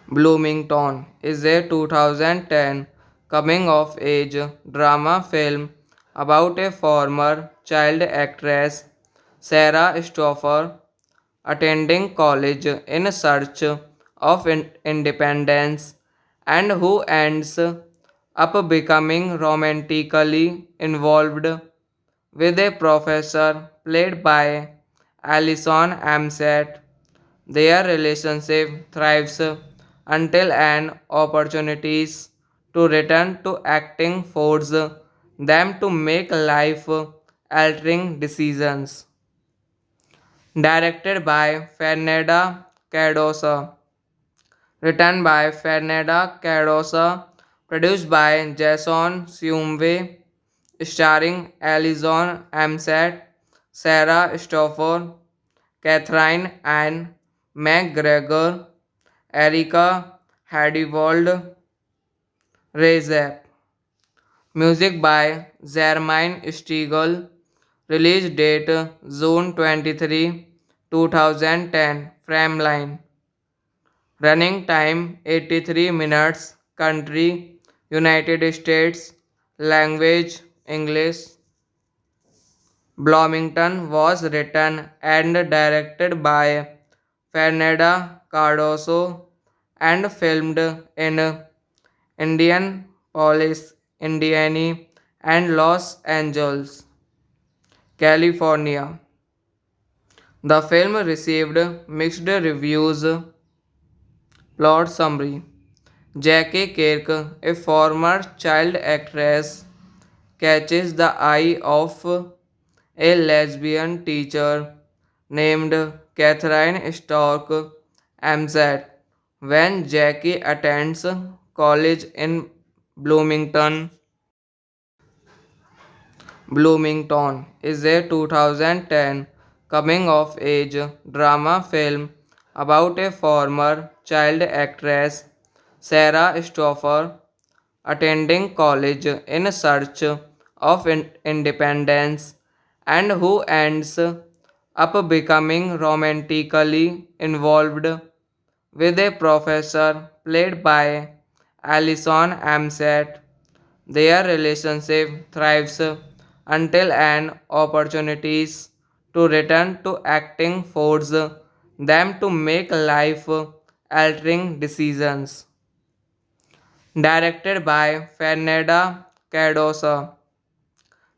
Bloomington is a 2010 coming of age drama film about a former child actress, Sarah Stoffer, attending college in search of independence and who ends up becoming romantically involved with a professor played by Alison Amset. Their relationship thrives until an opportunities to return to acting force them to make life altering decisions. Directed by Fernanda Cardosa, written by Fernanda Cardosa, produced by Jason Sumway, starring Alison Amset, Sarah Stoffer, Catherine Ann McGregor, Erika Hadiwald, Rezep. Music by Zermain Stiegel. Release date June 23, 2010. Frameline. Running time 83 minutes. Country United States. Language English. Bloomington was written and directed by Fernanda Cardoso and filmed in Indianapolis, Indiana, and Los Angeles, California. The film received mixed reviews. Plot summary: Jackie Kirk, a former child actress, catches the eye of a lesbian teacher named Catherine Stork Amzat when Jackie attends college in Bloomington. Bloomington is a 2010 coming of age drama film about a former child actress, Sarah Stoffer, attending college in search of independence and who ends up becoming romantically involved with a professor played by Alison Amset. Their relationship thrives until an opportunities to return to acting force them to make life altering decisions. Directed by Fernanda Cardosa,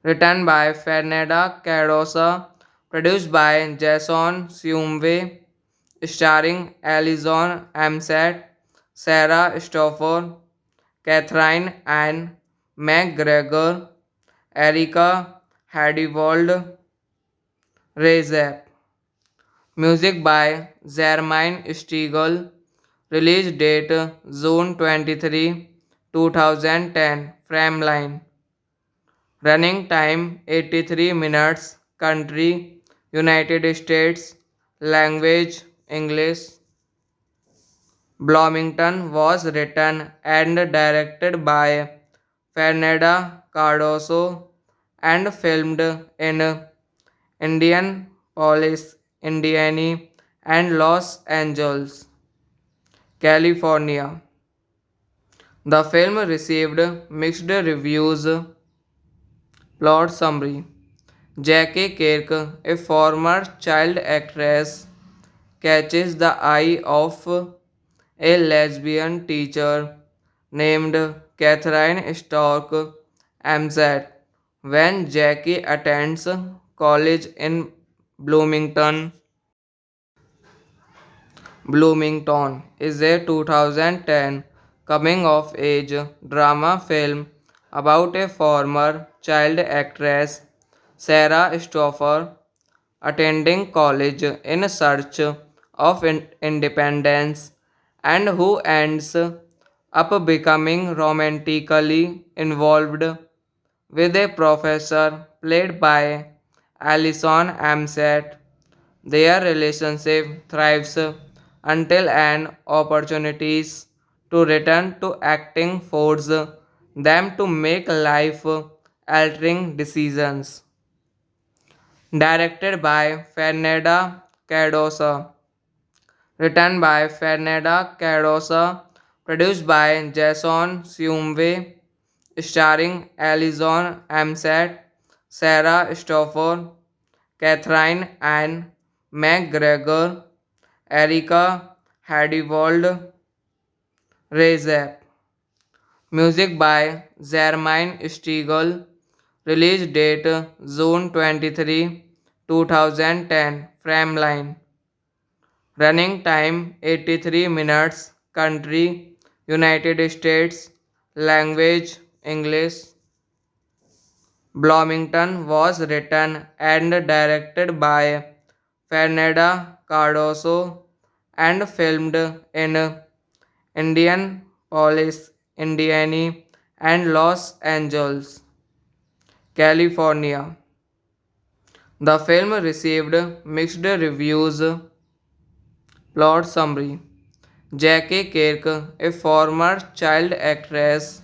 written by Fernanda Cardosa, produced by Jason Sumway, starring Alison Amset, Sarah Stoffer, Catherine Ann McGregor, Erika Hadiwald, Rezep. Music by Zermain Stiegel. Release date June 23, 2010. Frameline. Running time 83 minutes. Country United States. Language English. Bloomington was written and directed by Fernanda Cardoso and filmed in Indianapolis, Indiana, and Los Angeles, California. The film received mixed reviews. Plot summary: Jackie Kirk, a former child actress, catches the eye of a lesbian teacher named Catherine Stork Amzat when Jackie attends college in Bloomington. Bloomington is a 2010 coming of age drama film about a former child actress, Sarah Stoffer, attending college in search of independence and who ends up becoming romantically involved with a professor played by Alison Amset. Their relationship thrives until an opportunities to return to acting force them to make life altering decisions. Directed by Fernanda Cardosa, written by Fernanda Cardosa, produced by Jason Siumwe, starring Alison Amsat, Sarah Stoffer, Catherine Ann McGregor, Erika Hadiwald, Rezep. Music by Zermain Stiegel. Release date June 23, 2010. Frameline. Running time 83 minutes. Country United States. Language English. Bloomington was written and directed by Fernanda Cardoso and filmed in Indianapolis, Indiana, and Los Angeles, California. The film received mixed reviews. Plot summary: Jackie Kirk, a former child actress,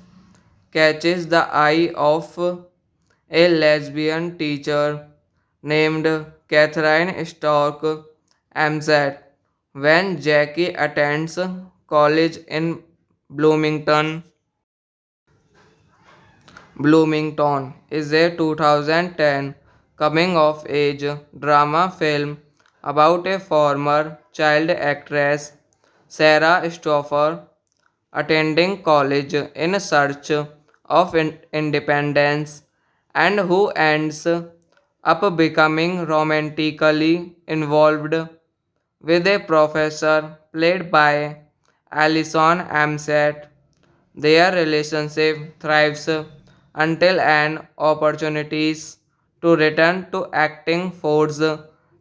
catches the eye of a lesbian teacher named Catherine Stork Amzat when Jackie attends college in Bloomington. Bloomington is a 2010 coming of age drama film about a former child actress, Sarah Stoffer, attending college in search of independence and who ends up becoming romantically involved with a professor played by Alison Amsat. Their relationship thrives until an opportunities to return to acting force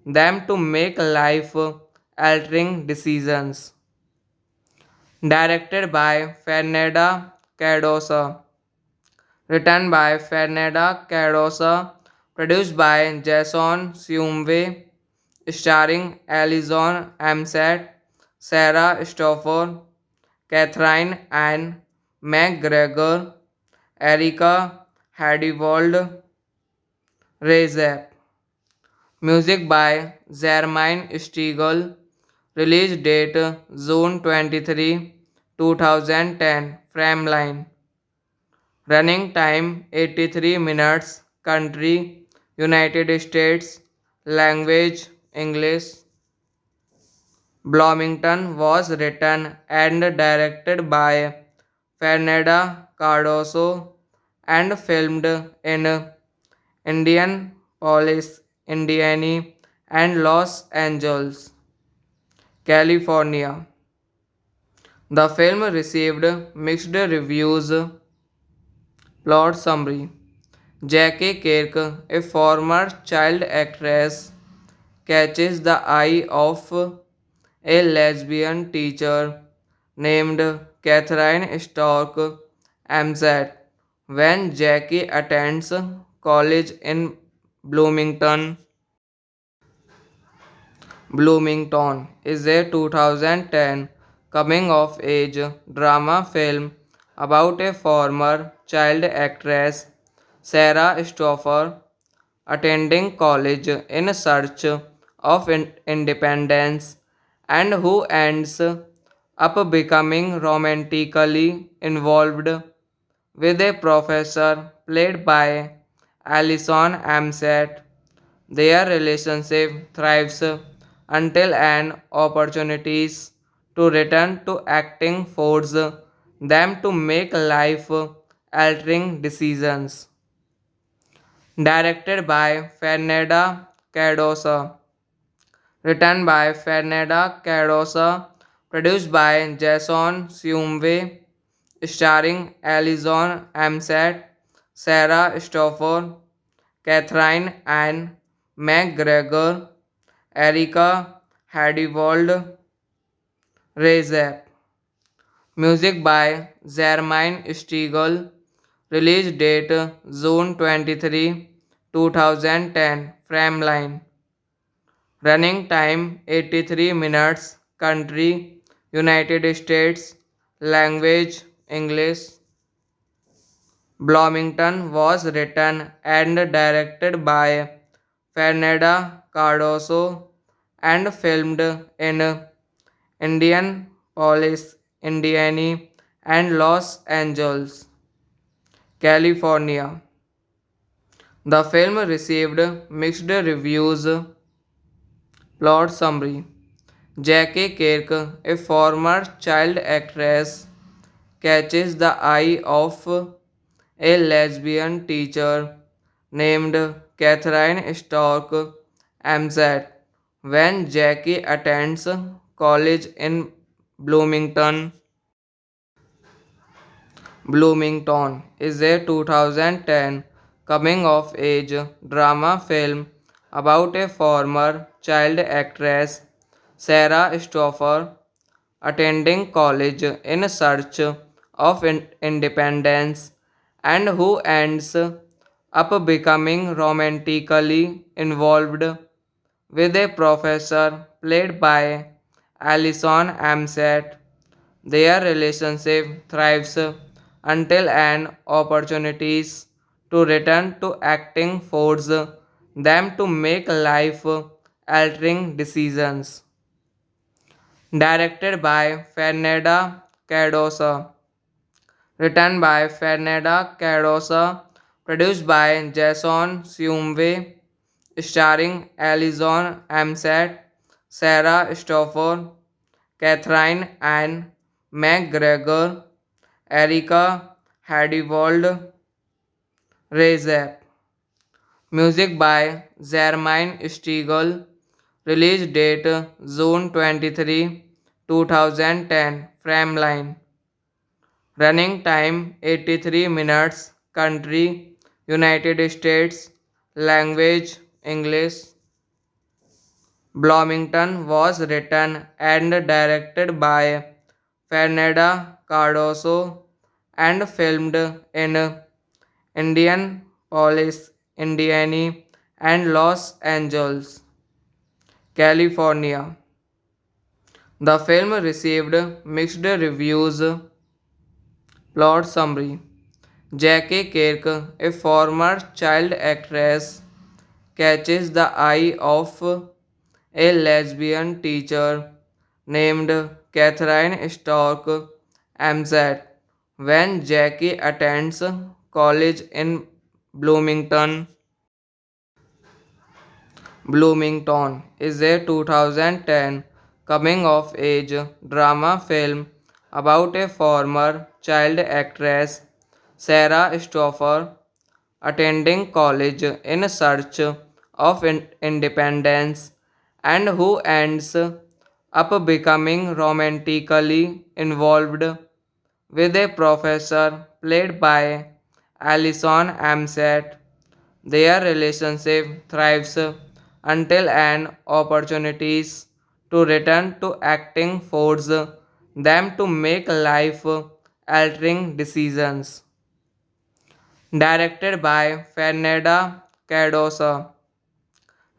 them to make life altering decisions. Directed by Fernanda Cardosa. Written by Fernanda Cardosa. Produced by Jason Siumwe. Starring Alison Amsat, Sarah Stoffer, Catherine Ann McGregor, Erika Hadiwald, Rezep. Music by Zermain Stiegel. Release date June 23, 2010. Frameline. Running time 83 minutes. Country United States. Language English. Bloomington was written and directed by Fernanda Cardoso and filmed in Indianapolis, Indiana, and Los Angeles, California. The film received mixed reviews. Plot summary: Jackie Kirk, a former child actress, catches the eye of a lesbian teacher named Catherine Stork Amzat when Jackie attends college in Bloomington. Bloomington is a 2010 coming of age drama film about a former child actress, Sarah Stoffer, attending college in search of independence and who ends up becoming romantically involved with a professor played by Alison Amsat. Their relationship thrives until an opportunities to return to acting force them to make life altering decisions. Directed by Fernanda Cardosa. Written by Fernanda Cardosa. Produced by Jason Siumwe. Starring Alison Amsat, Sarah Stoffer, Catherine Ann McGregor, Erika Hadiwald, Rezep. Music by Zermain Stiegel. Release date June 23, 2010. Frameline. Running time 83 minutes. Country United States. Language English. Bloomington was written and directed by Fernanda Cardoso and filmed in Indianapolis, Indiana, and Los Angeles, California. The film received mixed reviews. Plot summary: Jackie Kirk, a former child actress, catches the eye of a lesbian teacher named Catherine Stork Amzat when Jackie attends college in Bloomington. Bloomington is a 2010 coming of age drama film about a former child actress, Sarah Stoffer, attending college in search of independence and who ends up becoming romantically involved with a professor played by Alison Amsett. Their relationship thrives until an opportunities to return to acting force them to make life altering decisions. Directed by Fernanda Cardosa, written by Fernanda Cardosa, produced by Jason Sumway, starring Alison Amsett, Sarah Stoffer, Catherine Ann McGregor, Erika Hadiwald, Rezep. Music by Zermain Stiegel. Release date June 23, 2010. Frameline. Running time 83 minutes. Country United States. Language English. Bloomington was written and directed by Fernanda Cardoso and filmed in Indianapolis, Indiana, and Los Angeles, California. The film received mixed reviews. Plot summary: Jackie Kirk, a former child actress, catches the eye of a lesbian teacher named Catherine Stork Amzat when Jackie attends college in Bloomington. Bloomington is a 2010 coming of age drama film about a former child actress, Sarah Stoffer, attending college in search of independence and who ends up becoming romantically involved with a professor played by Alison Amsett. Their relationship thrives until an opportunities to return to acting force them to make life altering decisions. Directed by Fernanda Cardosa,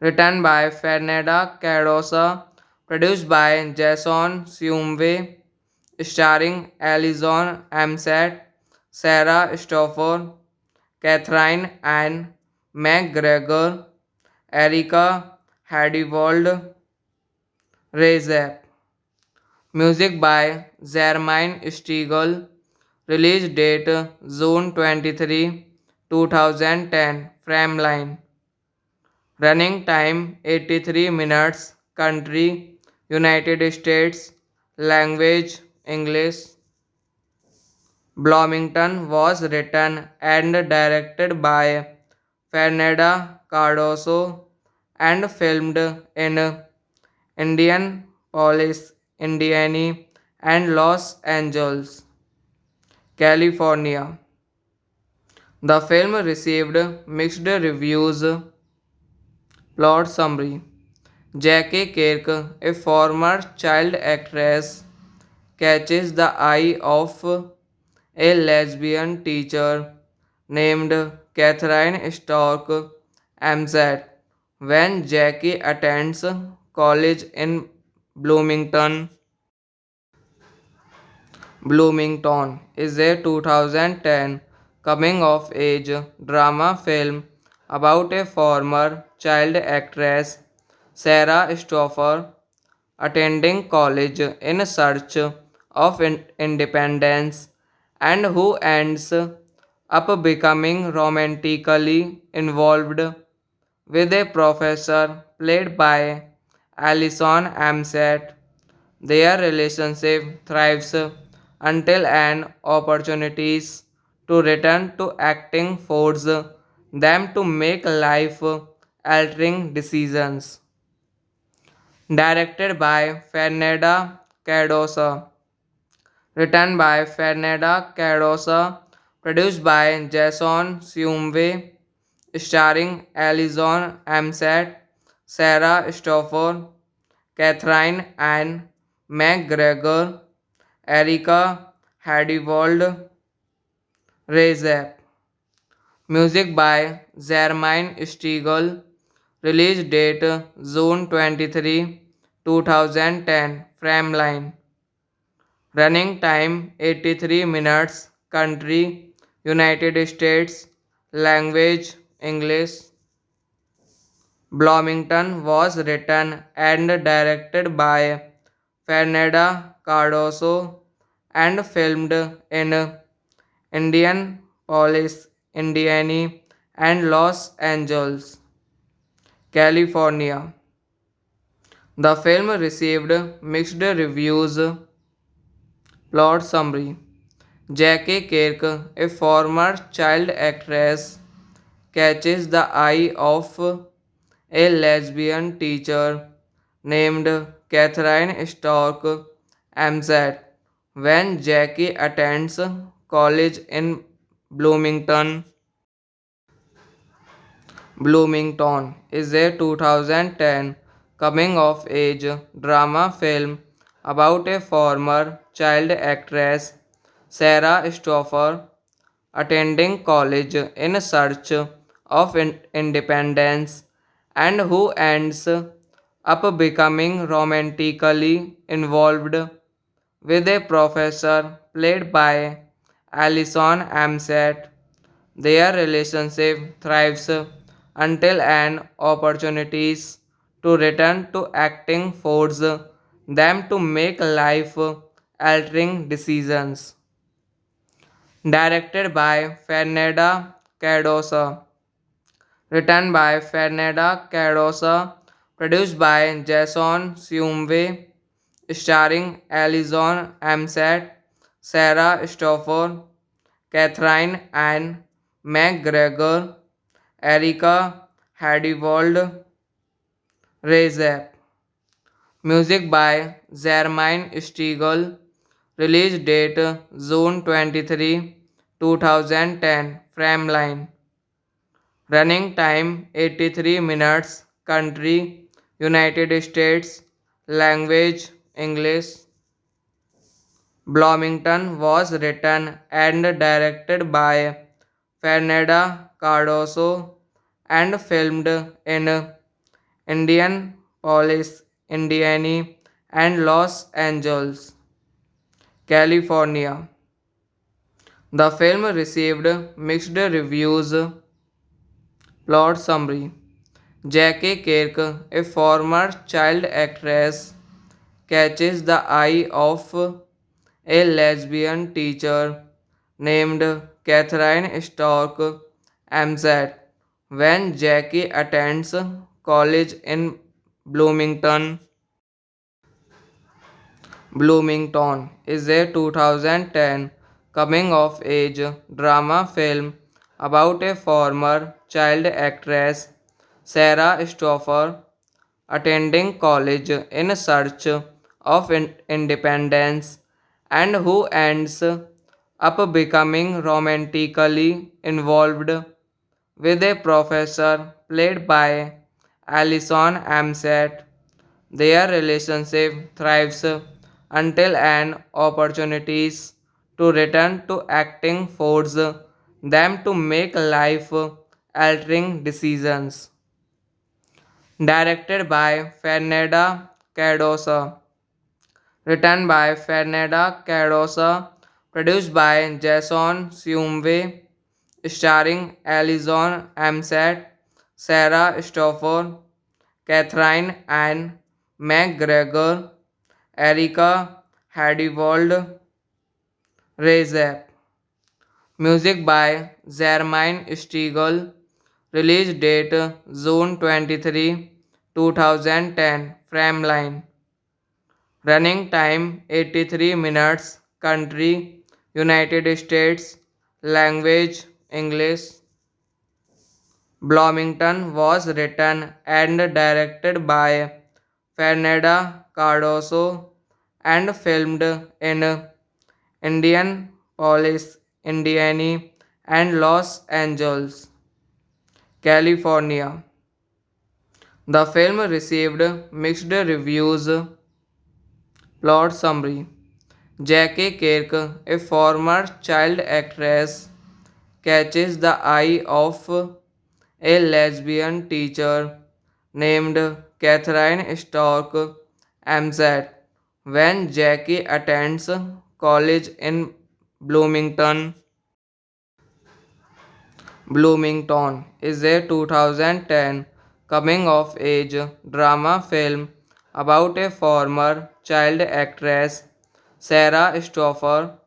written by Fernanda Cardosa, produced by Jason Sumway, starring Alison Amsett, Sarah Stoffer, Catherine Ann McGregor, Erika Hadiwald, Rezep. Music by Zermain Stiegel. Release date June 23, 2010. Frameline. Running time 83 minutes. Country United States. Language English. Bloomington was written and directed by Fernanda Cardoso and filmed in Indianapolis, Indiana, and Los Angeles, California. The film received mixed reviews. Plot summary: Jackie Kirk, a former child actress, catches the eye of a lesbian teacher named Catherine Stork Amzat when Jackie attends college in Bloomington. Bloomington is a 2010 coming of age drama film about a former child actress, Sarah Stoffer, attending college in search of independence, and who ends up becoming romantically involved with a professor played by Alison Amset. Their relationship thrives until an opportunities to return to acting force them to make life altering decisions. Directed by Fernanda Cardosa, written by Fernanda Cardosa, produced by Jason Siumwe, starring Alison Amset, Sarah Stoffer, Catherine Ann McGregor, Erika Hadiwald Rezep. Music by Zermain Stiegel. Release date June 23, 2010. Frameline. Running time 83 minutes. Country United States. Language English. Bloomington was written and directed by Fernanda Cardoso and filmed in Indianapolis, Indiana, and Los Angeles, California. The film received mixed reviews. Plot summary: Jackie Kirk, a former child actress, catches the eye of a lesbian teacher named Catherine Stork Amzat when Jackie attends college in Bloomington. Bloomington is a 2010 coming of age drama film about a former child actress, Sarah Stoffer, attending college in search of independence, and who ends up becoming romantically involved with a professor played by Alison Amset. Their relationship thrives until an opportunities to return to acting force them to make life altering decisions. Directed by Fernanda Cardosa, written by Fernanda Cardosa, produced by Jason Siumwe, starring Alison Amset, Sarah Stoffer, Catherine Ann McGregor, Erika Hadiwald Rezep. Music by Zermain Stiegel. Release date June 23, 2010. Frameline. Running time 83 minutes. Country United States. Language English. Bloomington was written and directed by Fernanda Cardoso and filmed in Indianapolis, Indiana, and Los Angeles, California. The film received mixed reviews. Plot summary: Jackie Kirk, a former child actress, catches the eye of a lesbian teacher named Catherine Stork Amzat when Jackie attends college in Bloomington. Bloomington is a 2010 coming of age drama film about a former child actress, Sarah Stoffer, attending college in search of independence, and who ends up becoming romantically involved with a professor played by Alison Amset. Their relationship thrives until an opportunities to return to acting force them to make life altering decisions. Directed by Fernanda Cardosa, written by Fernanda Cardosa, produced by Jason Siumwe, starring Alison Amset, Sarah Stoffer, Catherine Ann McGregor, Erika Hadiwald Rezep. Music by Zermain Stiegel. Release date June 23, 2010. Frameline. Running time 83 minutes. Country United States. Language English. Bloomington was written and directed by Fernanda Cardoso and filmed in Indianapolis, Indiana, and Los Angeles, California. The film received mixed reviews. Plot summary: Jackie Kirk, a former child actress, catches the eye of a lesbian teacher named Catherine Stork Amzat when Jackie attends college in Bloomington. Bloomington is a 2010 coming of age drama film about a former child actress, Sarah Stoffer,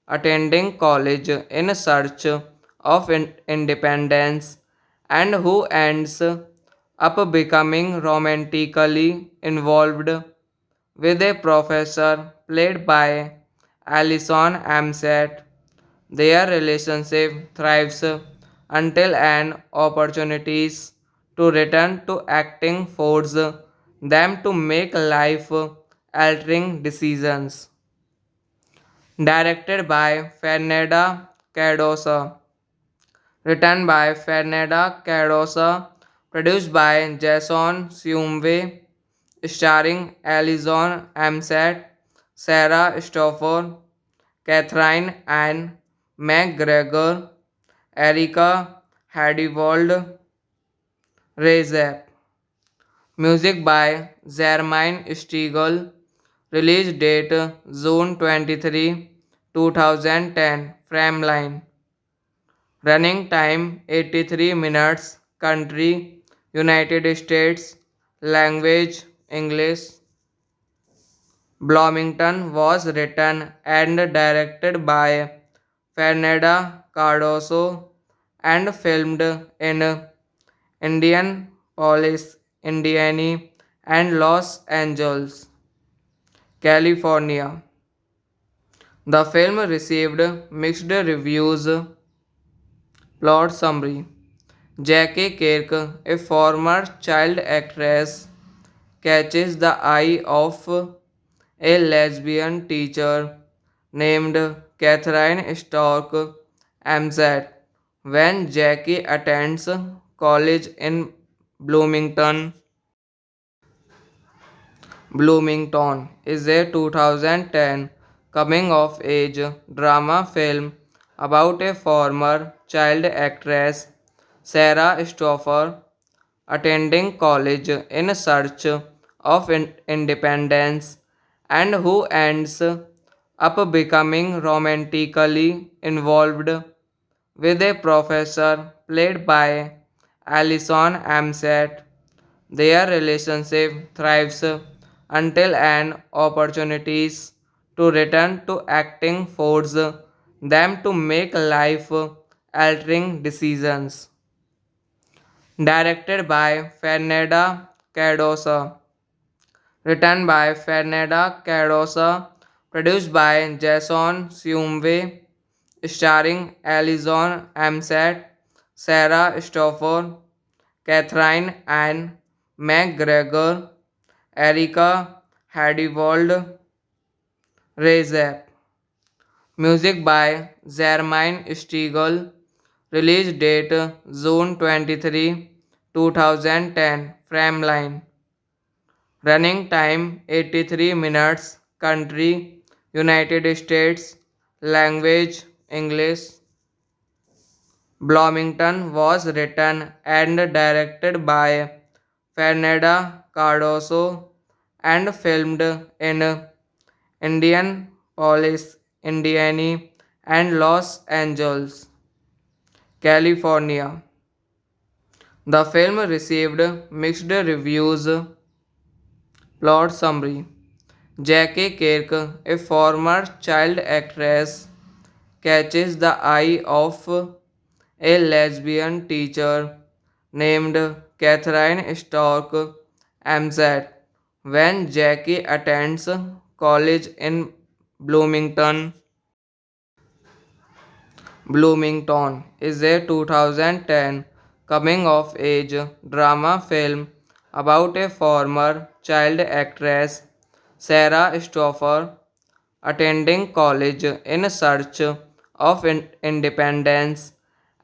attending college in search of independence and who ends up becoming romantically involved with a professor played by Alison Amsett. Their relationship thrives until an opportunities to return to acting force them to make life altering decisions. Directed by Fernanda Cardosa. Written by Fernanda Cardosa. Produced by Jason Sumway. Starring Alison Amsett, Sarah Stoffer, Catherine Ann McGregor, Erika Hadiwald Rezep. Music by Zermain Stiegel. Release date June 23, 2010. Frameline. Running time 83 minutes. Country United States. Language English. Bloomington was written and directed by Fernanda Cardoso and filmed in Indianapolis, Indiana, and Los Angeles, California. The film received mixed reviews. Plot summary: Jackie Kirk, a former child actress, catches the eye of a lesbian teacher named Catherine Stork Amzat when Jackie attends college in Bloomington. Bloomington is a 2010 coming of age drama film about a former child actress, Sarah Stoffer, attending college in search of independence and who ends up becoming romantically involved with a professor played by Alison Amsett. Their relationship thrives until an opportunities to return to acting force them to make life altering decisions. Directed by Fernanda Cardosa. Written by Fernanda Cardosa. Produced by Jason Sumway. Starring Alison Amsett, Sarah Stoffer, Catherine Ann McGregor, Erika Hadiwald Rezep. Music by Zermain Stiegel. Release date June 23, 2010. Frameline. Running time 83 minutes. Country United States. Language English. Bloomington was written and directed by Fernanda Cardoso and filmed in Indianapolis, Indiana, and Los Angeles, California. The film received mixed reviews. Plot summary: Jackie Kirk, a former child actress, catches the eye of a lesbian teacher named Catherine Stork Amzat when Jackie attends college in Bloomington. Bloomington is a 2010 coming of age drama film about a former child actress, Sarah Stoffer, attending college in search of independence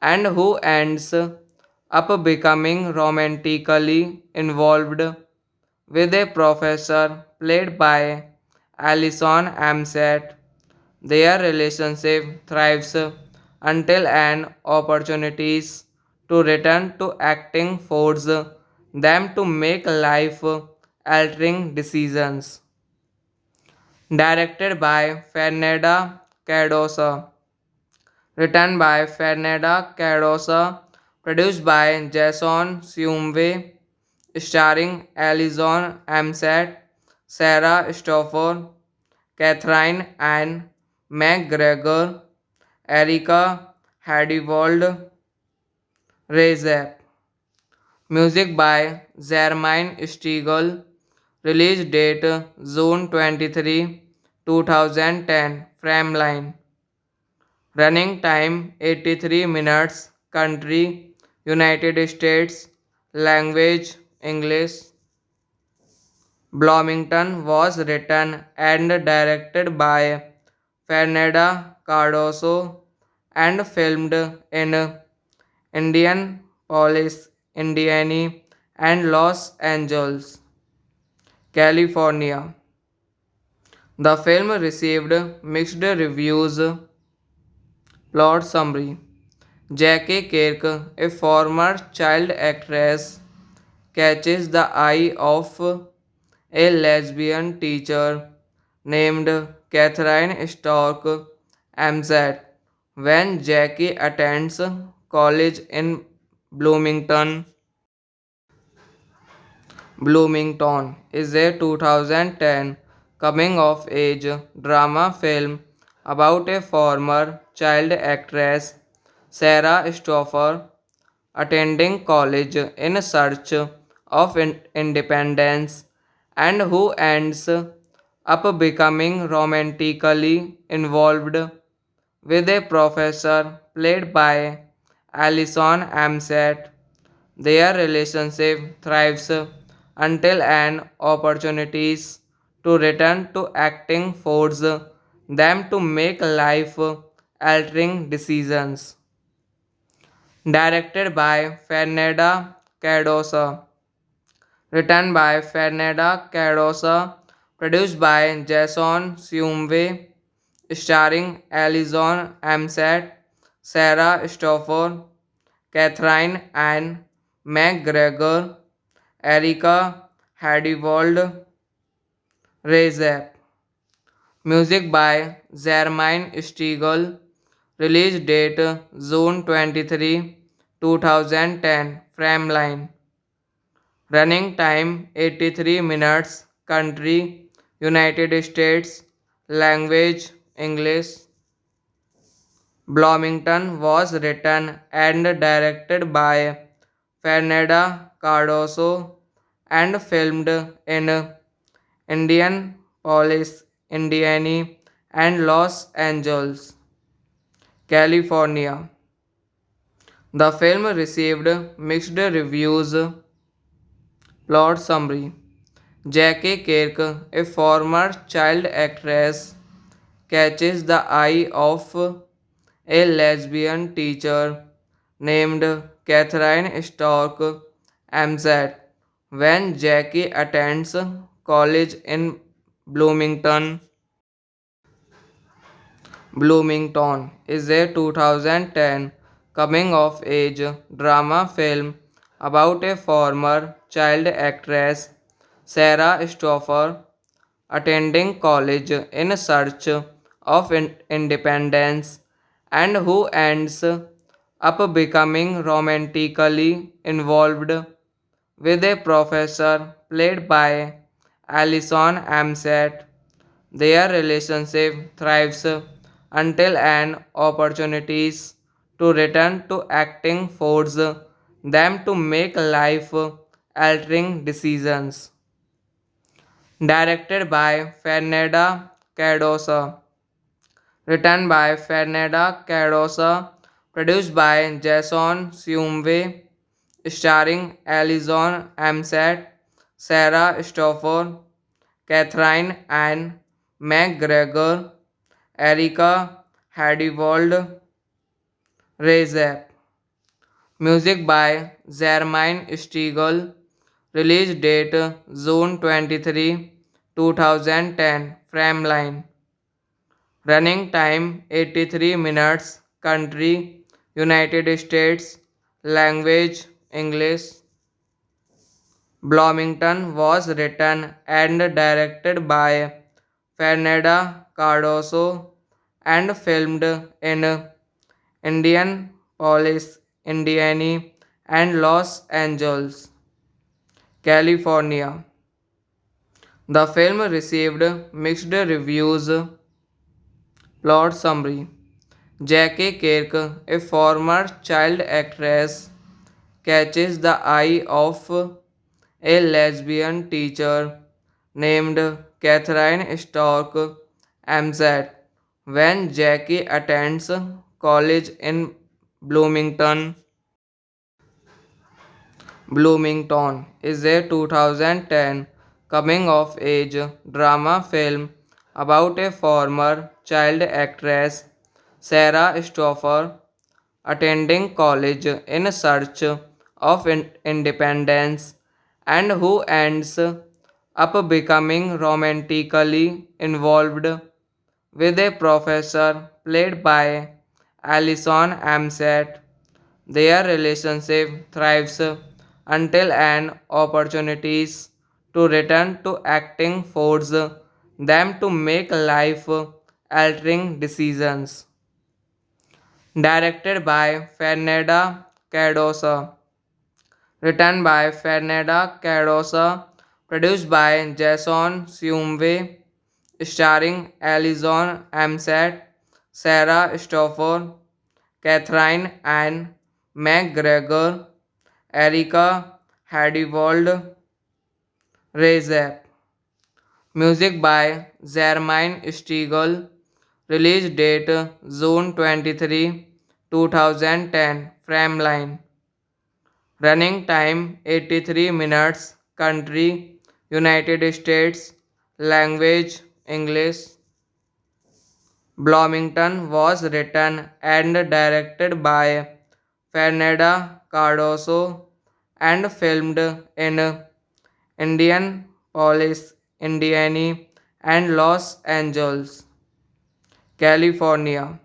and who ends up becoming romantically involved with a professor played by Alison Amsat. Their relationship thrives until an opportunities to return to acting force them to make life altering decisions. Directed by Fernanda Cardosa, written by Fernanda Cardosa, produced by Jason Siumwe, starring Alison Amsat, Sarah Stoffer, Catherine Ann McGregor, Erika Hadiwald Rezep. Music by Zermain Stiegel. Release date June 23, 2010. Frameline. Running time 83 minutes. Country United States. Language English. Bloomington was written and directed by Fernanda Cardoso and filmed in Indianapolis, Indiana, and Los Angeles, California. The film received mixed reviews. Plot summary: Jackie Kirk, a former child actress, catches the eye of a lesbian teacher named Catherine Stork Amzat when Jackie attends college in Bloomington. Bloomington is a 2010 coming of age drama film about a former child actress, Sarah Stoffer, attending college in search of independence and who ends up becoming romantically involved with a professor played by Alison Amsat. Their relationship thrives until an opportunities to return to acting force them to make life altering decisions. Directed by Fernanda Cardosa, written by Fernanda Cardosa, produced by Jason Siumwe, starring Alison Amsat, Sarah Stoffer, Catherine Ann McGregor, Erika Hadiwald Rezep. Music by Zermain Stiegel. Release date June 23, 2010. Frameline. Running time 83 minutes. Country United States. Language English. Bloomington was written and directed by Fernanda Cardoso and filmed in Indianapolis, Indiana, and Los Angeles, California. The film received mixed reviews. Plot summary: Jackie Kirk, a former child actress, catches the eye of a lesbian teacher named Catherine Stork Amzat when Jackie attends college in Bloomington. Bloomington is a 2010 coming of age drama film about a former child actress, Sarah Stoffer, attending college in search of independence and who ends up becoming romantically involved with a professor played by Alison Amsat. Their relationship thrives until an opportunities to return to acting force them to make life altering decisions. Directed by Fernanda Cardosa, written by Fernanda Cardosa, produced by Jason Siumwe, starring Alison Amsat, Sarah Stoffer, Catherine Ann McGregor, Erika Hadiwald, Rezep. Music by Zermaine Stiegel. Release date June 23, 2010. Frameline. Running time 83 minutes. Country United States. Language English. Bloomington was written and directed by Fernanda Cardoso and filmed in Indianapolis, Indiana, and Los Angeles, California. The film received mixed reviews. Plot summary: Jackie Kirk, a former child actress, catches the eye of a lesbian teacher named Catherine Stork Amzat when Jackie attends college in Bloomington. Bloomington is a 2010 coming of age drama film about a former child actress, Sarah Stoffer, attending college in search of independence and who ends up becoming romantically involved with a professor played by Alison Amsat. Their relationship thrives until an opportunities to return to acting force them to make life altering decisions. Directed by Fernanda Cardosa, written by Fernanda Cardosa, produced by Jason Siumwe, starring Alison Amsat, Sarah Stoffer, Catherine Ann McGregor, Erika Hadiwald, Rezep. Music by Zermaine Stiegel. Release date June 23, 2010. Frameline. Running time 83 minutes. Country United States. Language English. Bloomington was written and directed by Fernanda Cardoso and filmed in Indianapolis, Indiana, and Los Angeles, California.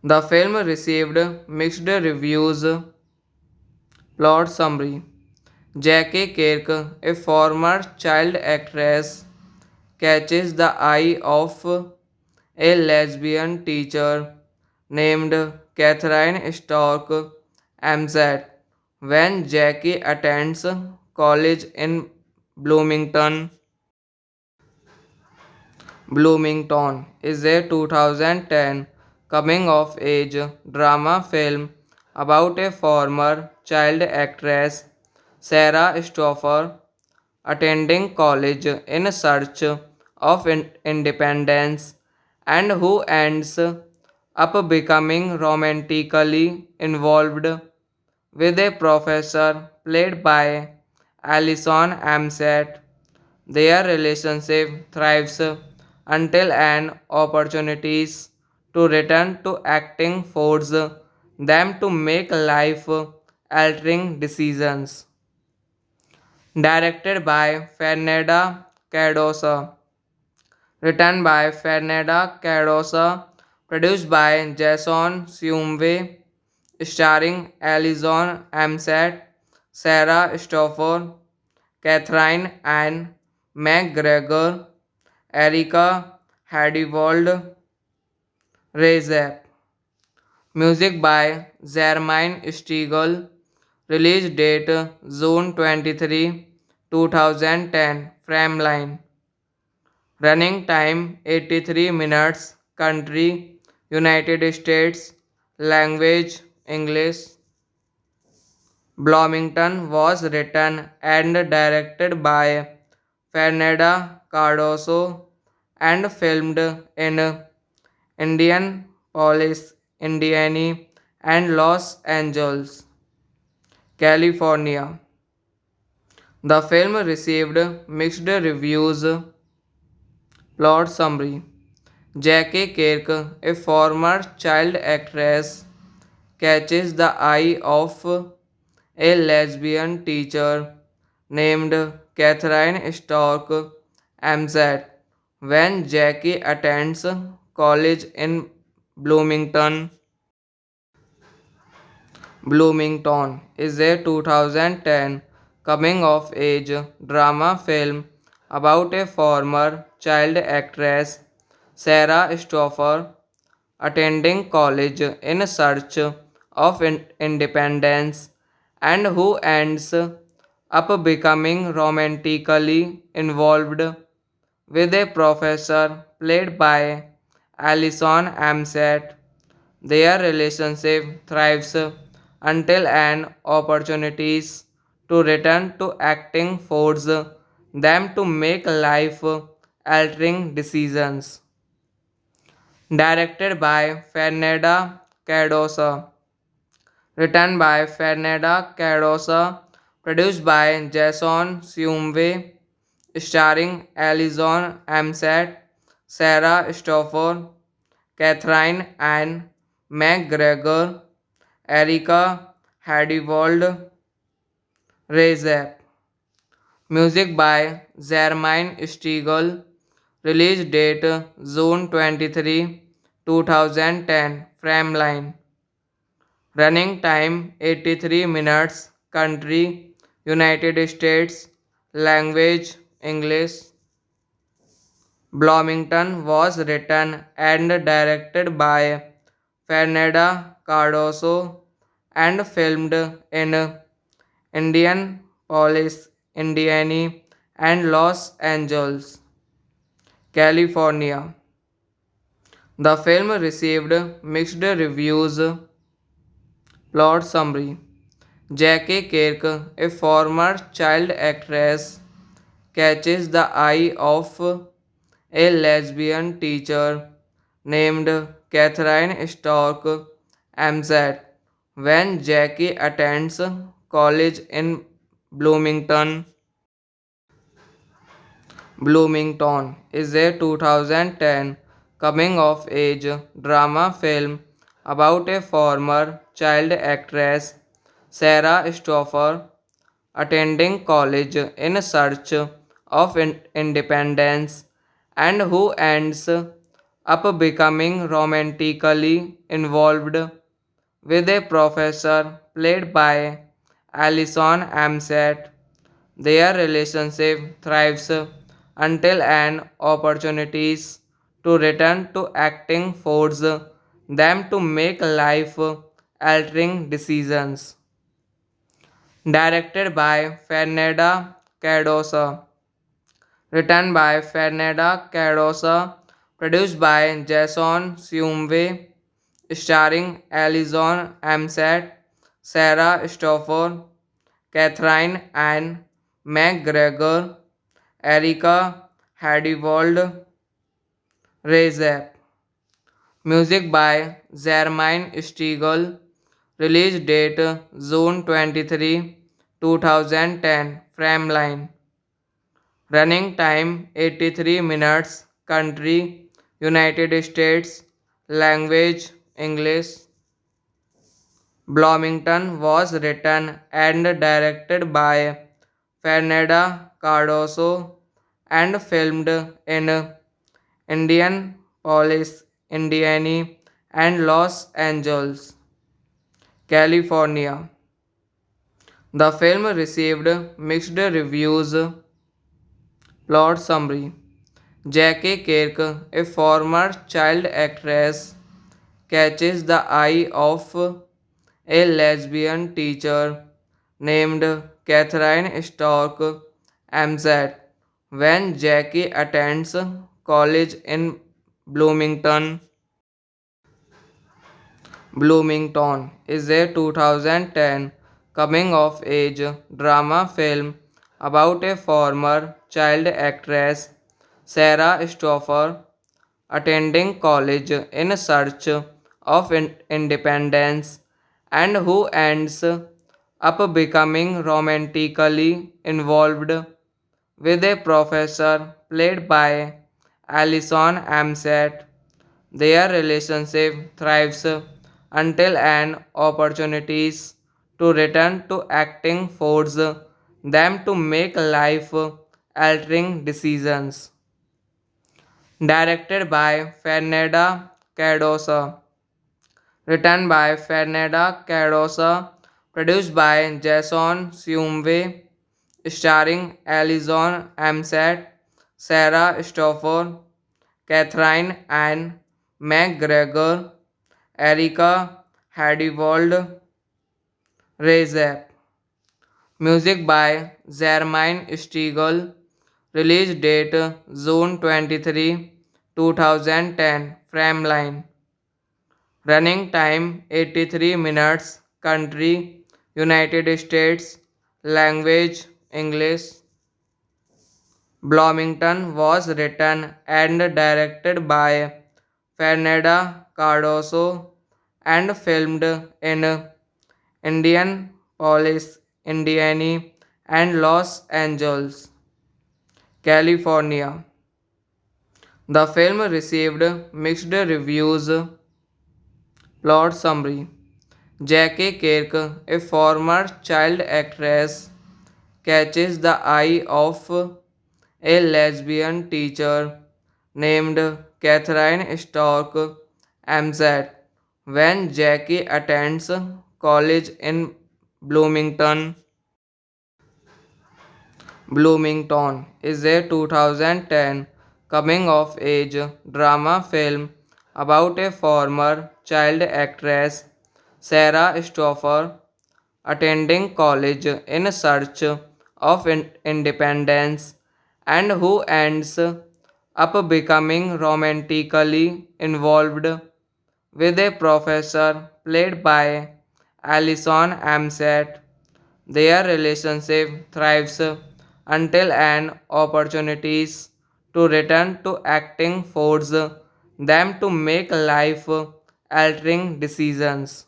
The film received mixed reviews. Plot summary: Jackie Kirk, a former child actress, catches the eye of a lesbian teacher named Catherine Stork Amzat when Jackie attends college in Bloomington. Bloomington is a 2010 coming of age drama film about a former child actress, Sarah Stoffer, attending college in search of independence and who ends up becoming romantically involved with a professor played by Alison Amsat. Their relationship thrives until an opportunities to return to acting force them to make life altering decisions. Directed by Fernanda Cardosa, written by Fernanda Cardosa, produced by Jason Siumwe, starring Alison Amsat, Sarah Stoffer, Catherine Ann McGregor, Erika Hadiwald, Rezep. Music by Zermaine Stiegel. Release date June 23, 2010. Frameline. Running time 83 minutes. Country United States. Language English. Bloomington was written and directed by Fernanda Cardoso and filmed in Indianapolis, Indiana, and Los Angeles, California. The film received mixed reviews. Plot summary: Jackie Kirk, a former child actress, catches the eye of a lesbian teacher named Catherine Stork Amzat when Jackie attends college in Bloomington. Bloomington is a 2010 coming of age drama film about a former child actress, Sarah Stoffer, attending college in search of independence and who ends up becoming romantically involved with a professor played by Alison Amsett. Their relationship thrives until an opportunities to return to acting force them to make life altering decisions. Directed by Fernanda Cardosa. Written by Fernanda Cardosa. Produced by Jason Siumve. Starring Alison Amsett, Sarah Stoffer, Catherine Ann McGregor, Erika Hadiwald, Rezep. Music by Zermaine Stiegel. Release date June 23, 2010. Frameline. Running time 83 minutes. Country United States. Language English. Bloomington was written and directed by Fernanda Cardoso and filmed in Indianapolis, Indiana, and Los Angeles, California. The film received mixed reviews. Plot summary: Jackie Kirk, a former child actress, catches the eye of a lesbian teacher named Catherine Stork Amzat when Jackie attends college in Bloomington. Bloomington is a 2010 coming of age drama film about a former child actress, Sarah Stoffer, attending college in search of independence and who ends up becoming romantically involved with a professor played by Alison Amsett. Their relationship thrives until an opportunities to return to acting force them to make life altering decisions. Directed by Fernanda Cardosa. Written by Fernanda Cardosa. Produced by Jason Siumve. Starring Alison Amsett, Sarah Stoffer, Catherine Ann McGregor, Erika Hadiwald, Rezep. Music by Zermaine Stiegel. Release date June 23, 2010. Frameline. Running time 83 minutes. Country United States. Language English. Bloomington was written and directed by Fernanda Cardoso and filmed in Indianapolis, Indiana, and Los Angeles, California. The film received mixed reviews. Plot summary: Jackie Kirk, a former child actress, catches the eye of a lesbian teacher named Catherine Stork Amzat when Jackie attends College in Bloomington. Bloomington is a 2010 coming of age drama film about a former child actress, Sarah Stoffer, attending college in search of independence and who ends up becoming romantically involved with a professor played by Alison Amset. Their relationship thrives until an opportunities to return to acting force them to make life altering decisions. Directed by Fernanda Cardosa, written by Fernanda Cardosa, produced by Jason Siumwe, starring Alison Amset, Sarah Stoffer, Catherine Ann McGregor, Erika Hadiwald Rezep. Music by Zermaine Stiegel. Release date June 23, 2010. Frameline. Running time 83 minutes. Country United States. Language English. Bloomington was written and directed by Fernanda Cardoso and filmed in Indianapolis, Indiana, and Los Angeles, California. The film received mixed reviews. Plot summary: Jackie Kirk, a former child actress, catches the eye of a lesbian teacher named Catherine Stork Amzat when Jackie attends college in Bloomington. Bloomington is a 2010 coming of age drama film about a former child actress, Sarah Stoffer, attending college in search of independence and who ends up becoming romantically involved with a professor played by Alison Amset. Their relationship thrives until an opportunities to return to acting force them to make life altering decisions.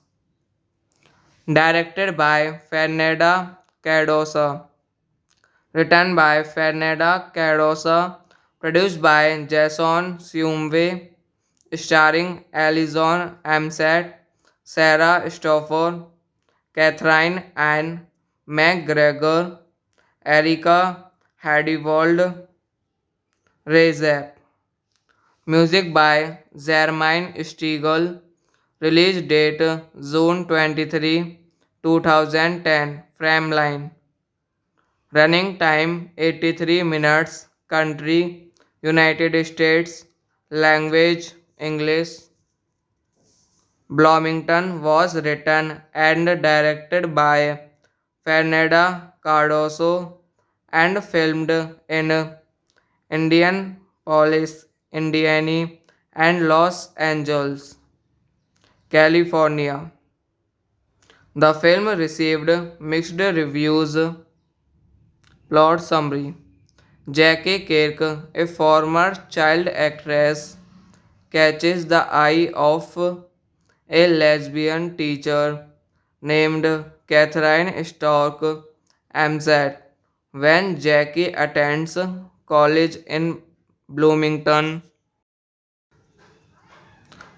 Directed by Fernanda Cardosa, written by Fernanda Cardosa, produced by Jason Siumwe, starring Alison Amset, Sarah Stoffer, Catherine Ann McGregor, Erika Hadiwald Rezep. Music by Zermaine Stiegel. Release date June 23, 2010. Frameline. Running time 83 minutes. Country United States. Language English. Bloomington was written and directed by Fernanda Cardoso and filmed in Indianapolis, Indiana, and Los Angeles, California. The film received mixed reviews. Plot summary: Jackie Kirk, a former child actress, catches the eye of a lesbian teacher named Catherine Stork Amzat when Jackie attends college in Bloomington.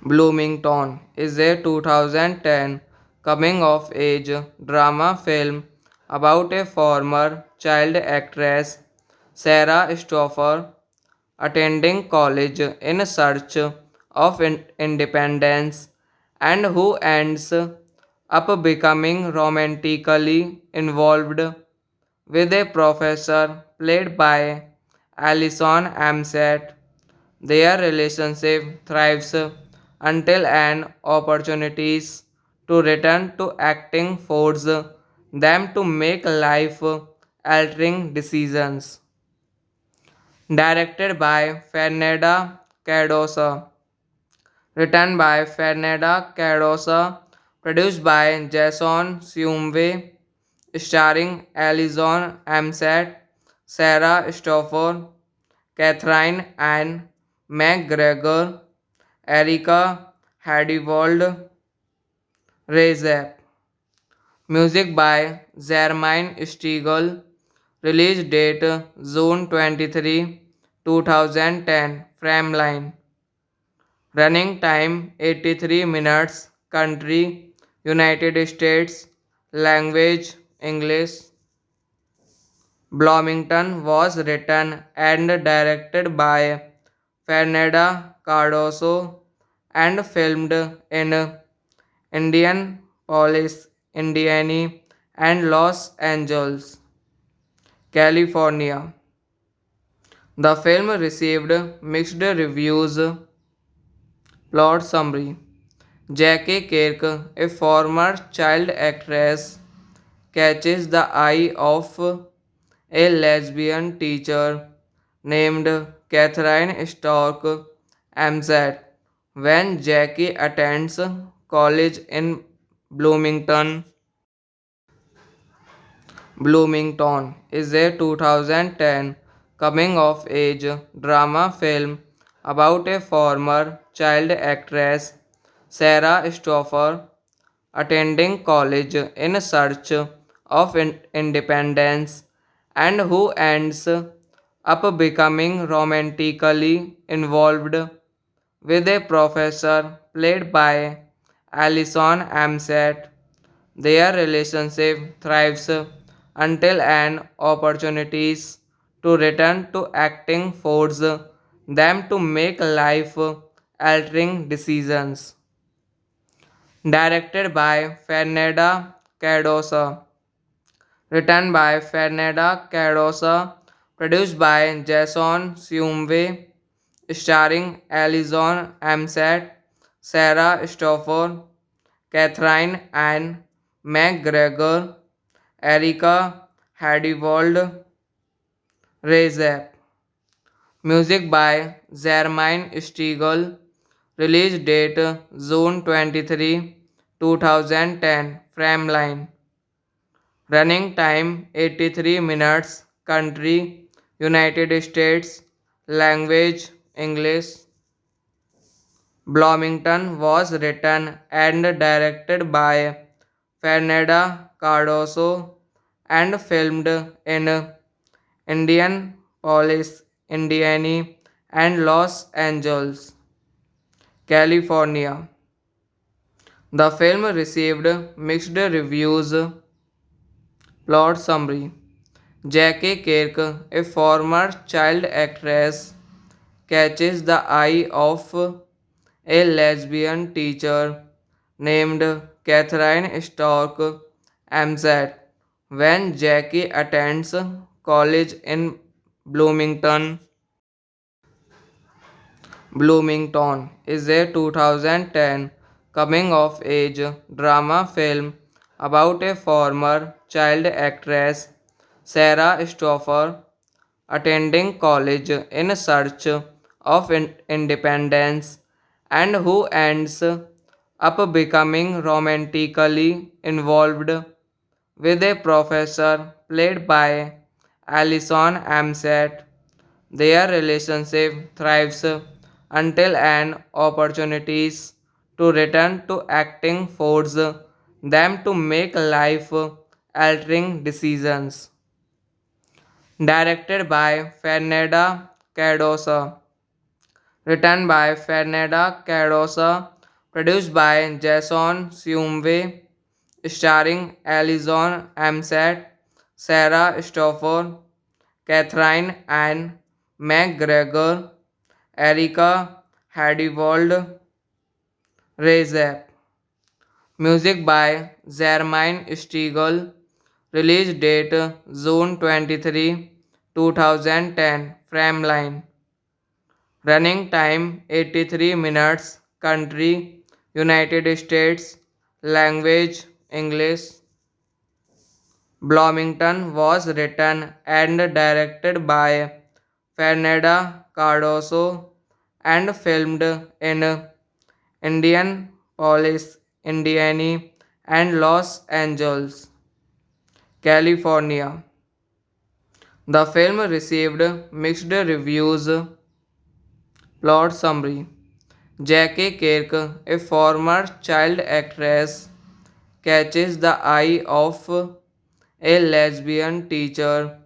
Bloomington is a 2010 coming of age drama film about a former child actress, Sarah Stoffer, attending college in search of independence and who ends up becoming romantically involved with a professor played by Alison Amset. Their relationship thrives until an opportunities to return to acting force them to make life altering decisions. Directed by Fernanda Cardoso. Written by Fernanda Cardoso. Produced by Jason Siumwe. Starring Alison Amset, Sarah Stoffer, Catherine Ann McGregor, Erika Hadiwald, Rezep. Music by Zermaine Stiegel. Release date June 23, 2010. Frameline. Running time 83 minutes. Country United States. Language English. Bloomington was written and directed by Fernanda Cardoso and filmed in Indianapolis, Indiana, and Los Angeles, California. The film received mixed reviews. Plot summary: Jackie Kirk, a former child actress, catches the eye of a lesbian teacher named Catherine Stork Amzat when Jackie attends college in Bloomington. Bloomington is a 2010 coming of age drama film about a former child actress, Sarah Stoffer, attending college in search of independence and who ends up becoming romantically involved with a professor played by Alison Amset. Their relationship thrives until an opportunities to return to acting force them to make life altering decisions. Directed by Fernanda Cardoso. Written by Fernanda Cardoso. Produced by Jason Siumwe. Starring Alison Amset, Sarah Stoffer, Catherine Ann McGregor, Erika Hadiwald, Rezep. Music by Zermaine Stiegel. Release date June 23, 2010. Frameline. Running time 83 minutes. Country United States. Language English. Bloomington was written and directed by Fernanda Cardoso and filmed in Indianapolis, Indiana, and Los Angeles, California. The film received mixed reviews. Plot summary: Jackie Kirk, a former child actress, catches the eye of a lesbian teacher named Catherine Stork Amzat when Jackie attends college in Bloomington. Bloomington is a 2010 coming of age drama film about a former child actress, Sarah Stoffer, attending college in search of independence and who ends up becoming romantically involved with a professor played by Alison Amset. Their relationship thrives until an opportunities to return to acting force them to make life altering decisions. Directed by Fernanda Cardoso. Written by Fernanda Cardoso. Produced by Jason Siumwe. Starring Alison Amset, Sarah Stoffer, Catherine Ann McGregor, Erika Hadiwald, Rezep. Music by Zermaine Stiegel. Release date June 23, 2010. Frameline. Running time 83 minutes. Country United States. Language English. Bloomington was written and directed by Fernanda Cardoso and filmed in Indianapolis, Indiana, and Los Angeles, California. The film received mixed reviews. Plot summary: Jackie Kirk, a former child actress, catches the eye of a lesbian teacher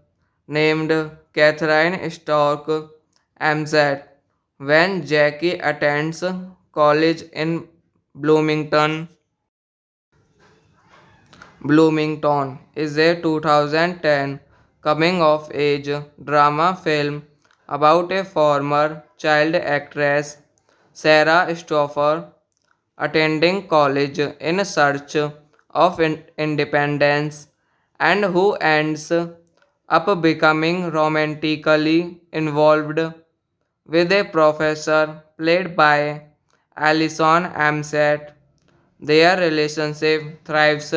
named Catherine Stork Amzat when Jackie attends college in Bloomington. Bloomington is a 2010 coming of age drama film about a former child actress, Sarah Stoffer, attending college in search of independence and who ends up becoming romantically involved with a professor played by Alison Amsat. Their relationship thrives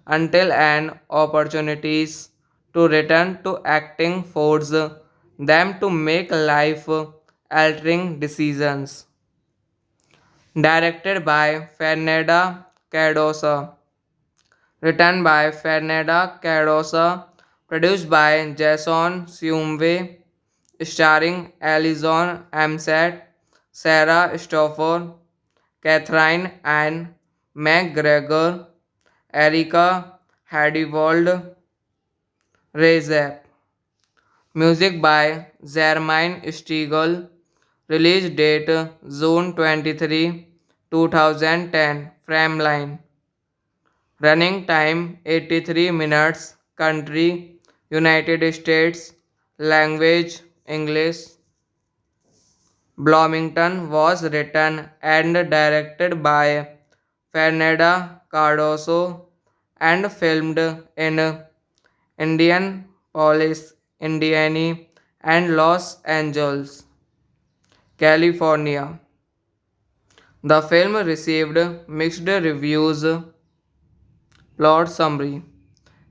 until an opportunities to return to acting force them to make life altering decisions. Directed by Fernanda Cardosa, written by Fernanda Cardosa, produced by Jason Siumve, starring Alison Amsat, Sarah Stoffer, Catherine Ann McGregor, Erika Hadiwald, Rezep. Music by Zermain Stiegel. Release date June 23, 2010. Frameline. Running time 83 minutes. Country United States. Language English. Bloomington was written and directed by Fernanda Cardoso and filmed in Indianapolis, Indiana, and Los Angeles, California. The film received mixed reviews. Plot summary: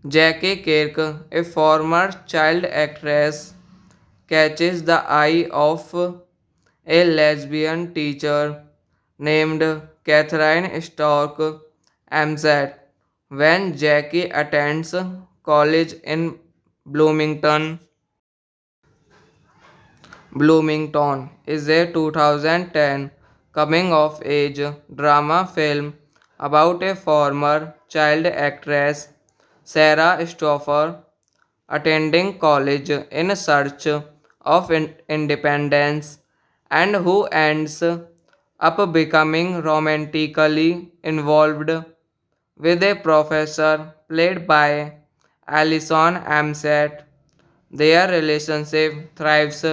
Jackie Kirk, a former child actress, catches the eye of a lesbian teacher named Catherine Stork Amzat when Jackie attends college in Bloomington. Bloomington is a 2010 coming of age drama film about a former child actress, Sarah Stoffer, attending college in search of independence and who ends up becoming romantically involved with a professor played by Alison Amsat. Their relationship thrives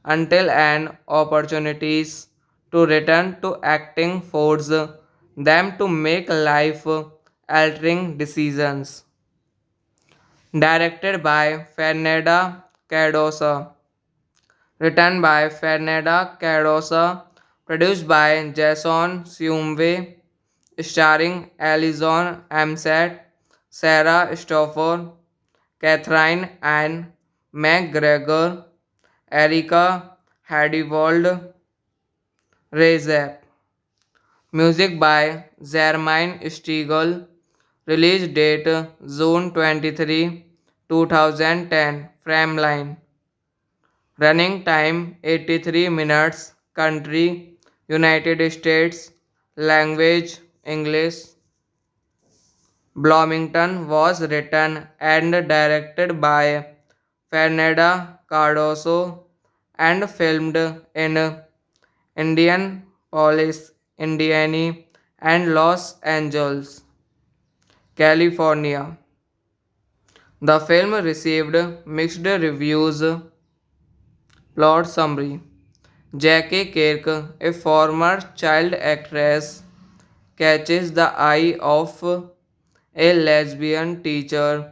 until an opportunities to return to acting force them to make life altering decisions. Directed by Fernanda Cardosa, written by Fernanda Cardosa, produced by Jason Siumve, starring Alison Amsat, Sarah Stoffer, Catherine Ann McGregor, Erika Hadiwald, Rezep. Music by Zermain Stiegel. Release date June 23, 2010. Frameline. Running time 83 minutes. Country United States. Language English. Bloomington was written and directed by Fernanda Cardoso and filmed in Indianapolis, Indiana, and Los Angeles, California. The film received mixed reviews. Plot summary: Jackie Kirk, a former child actress, catches the eye of a lesbian teacher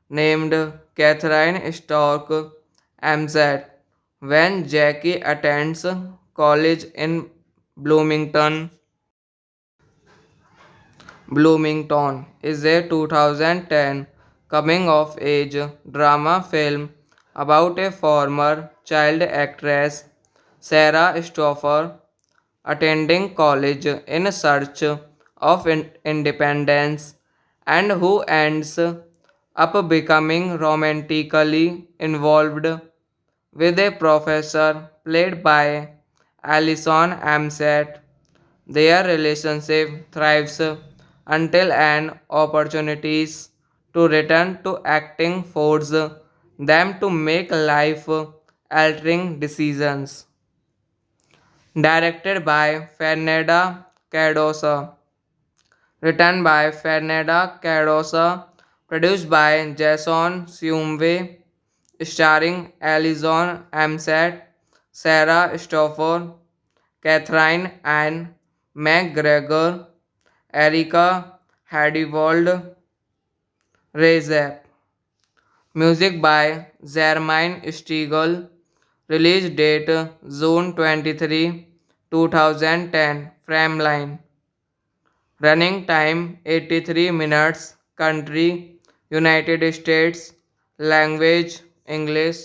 named Catherine Stork Amzat when Jackie attends college in Bloomington. Bloomington is a 2010 coming of age drama film about a former child actress Sarah Stoffer, attending college in search of independence, and who ends up becoming romantically involved with a professor played by Alison Amset. Their relationship thrives until an opportunities to return to acting force them to make life altering decisions. Directed by Fernanda Cardosa, written by Fernanda Cardosa, produced by Jason Sumway, starring Alison Amset, Sarah Stoffer, Catherine Ann McGregor, Erika Hadiwald Rezep. Music by Zermain Stiegel. Release date June 23, 2010. Frameline. Running time 83 minutes. Country United States. Language English.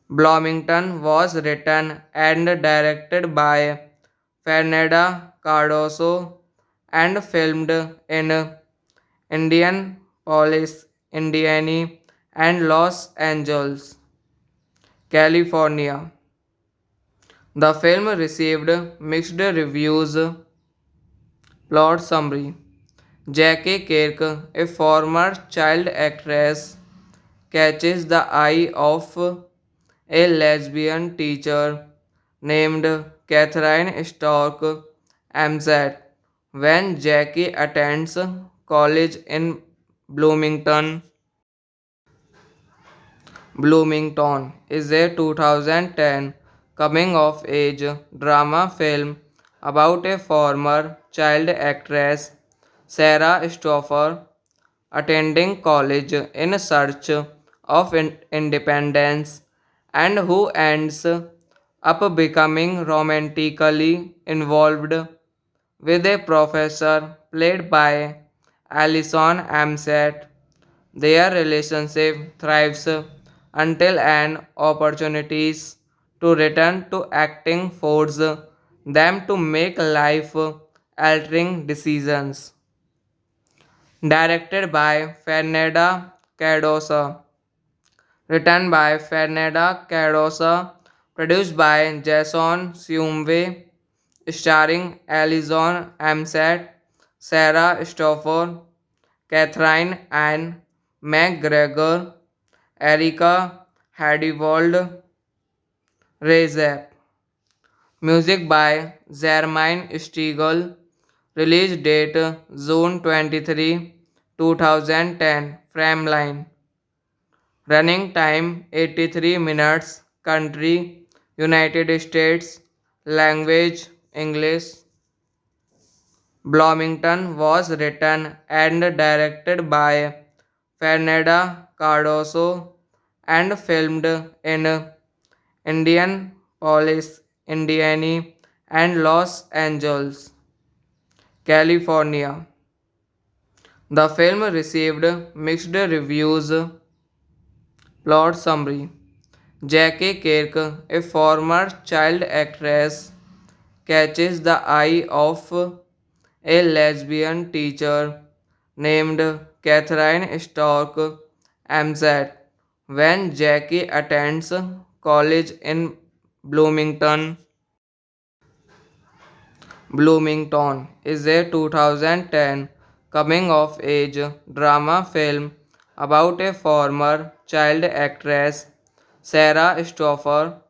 Bloomington was written and directed by Fernanda Cardoso and filmed in Indianapolis, Indiana, and Los Angeles, California. The film received mixed reviews. Plot summary: Jackie Kirk, a former child actress, catches the eye of a lesbian teacher named Catherine Stork Amzat when Jackie attends college in Bloomington. Bloomington is a 2010 coming of age drama film about a former child actress, Sarah Stoffer, attending college in search of independence, and who ends up becoming romantically involved with a professor played by Alison Amset. Their relationship thrives until an opportunities to return to acting force them to make life altering decisions. Directed by Fernanda Cardosa, written by Fernanda Cardosa, produced by Jason Sumway, starring Alison Amset, Sarah Stoffer, Catherine Ann McGregor, Erika Hadiwald Rezep. Music by Zermain Stiegel. Release date June 23, 2010. Frameline. Running time 83 minutes. Country United States. Language English. Bloomington was written and directed by Fernanda Cardoso and filmed in Indianapolis, Indiana, and Los Angeles, California. The film received mixed reviews. Plot summary: Jackie Kirk, a former child actress, catches the eye of a lesbian teacher named Catherine Stork Amzat when Jackie attends college in Bloomington. Bloomington is a 2010 coming of age drama film about a former child actress, Sarah Stoffer,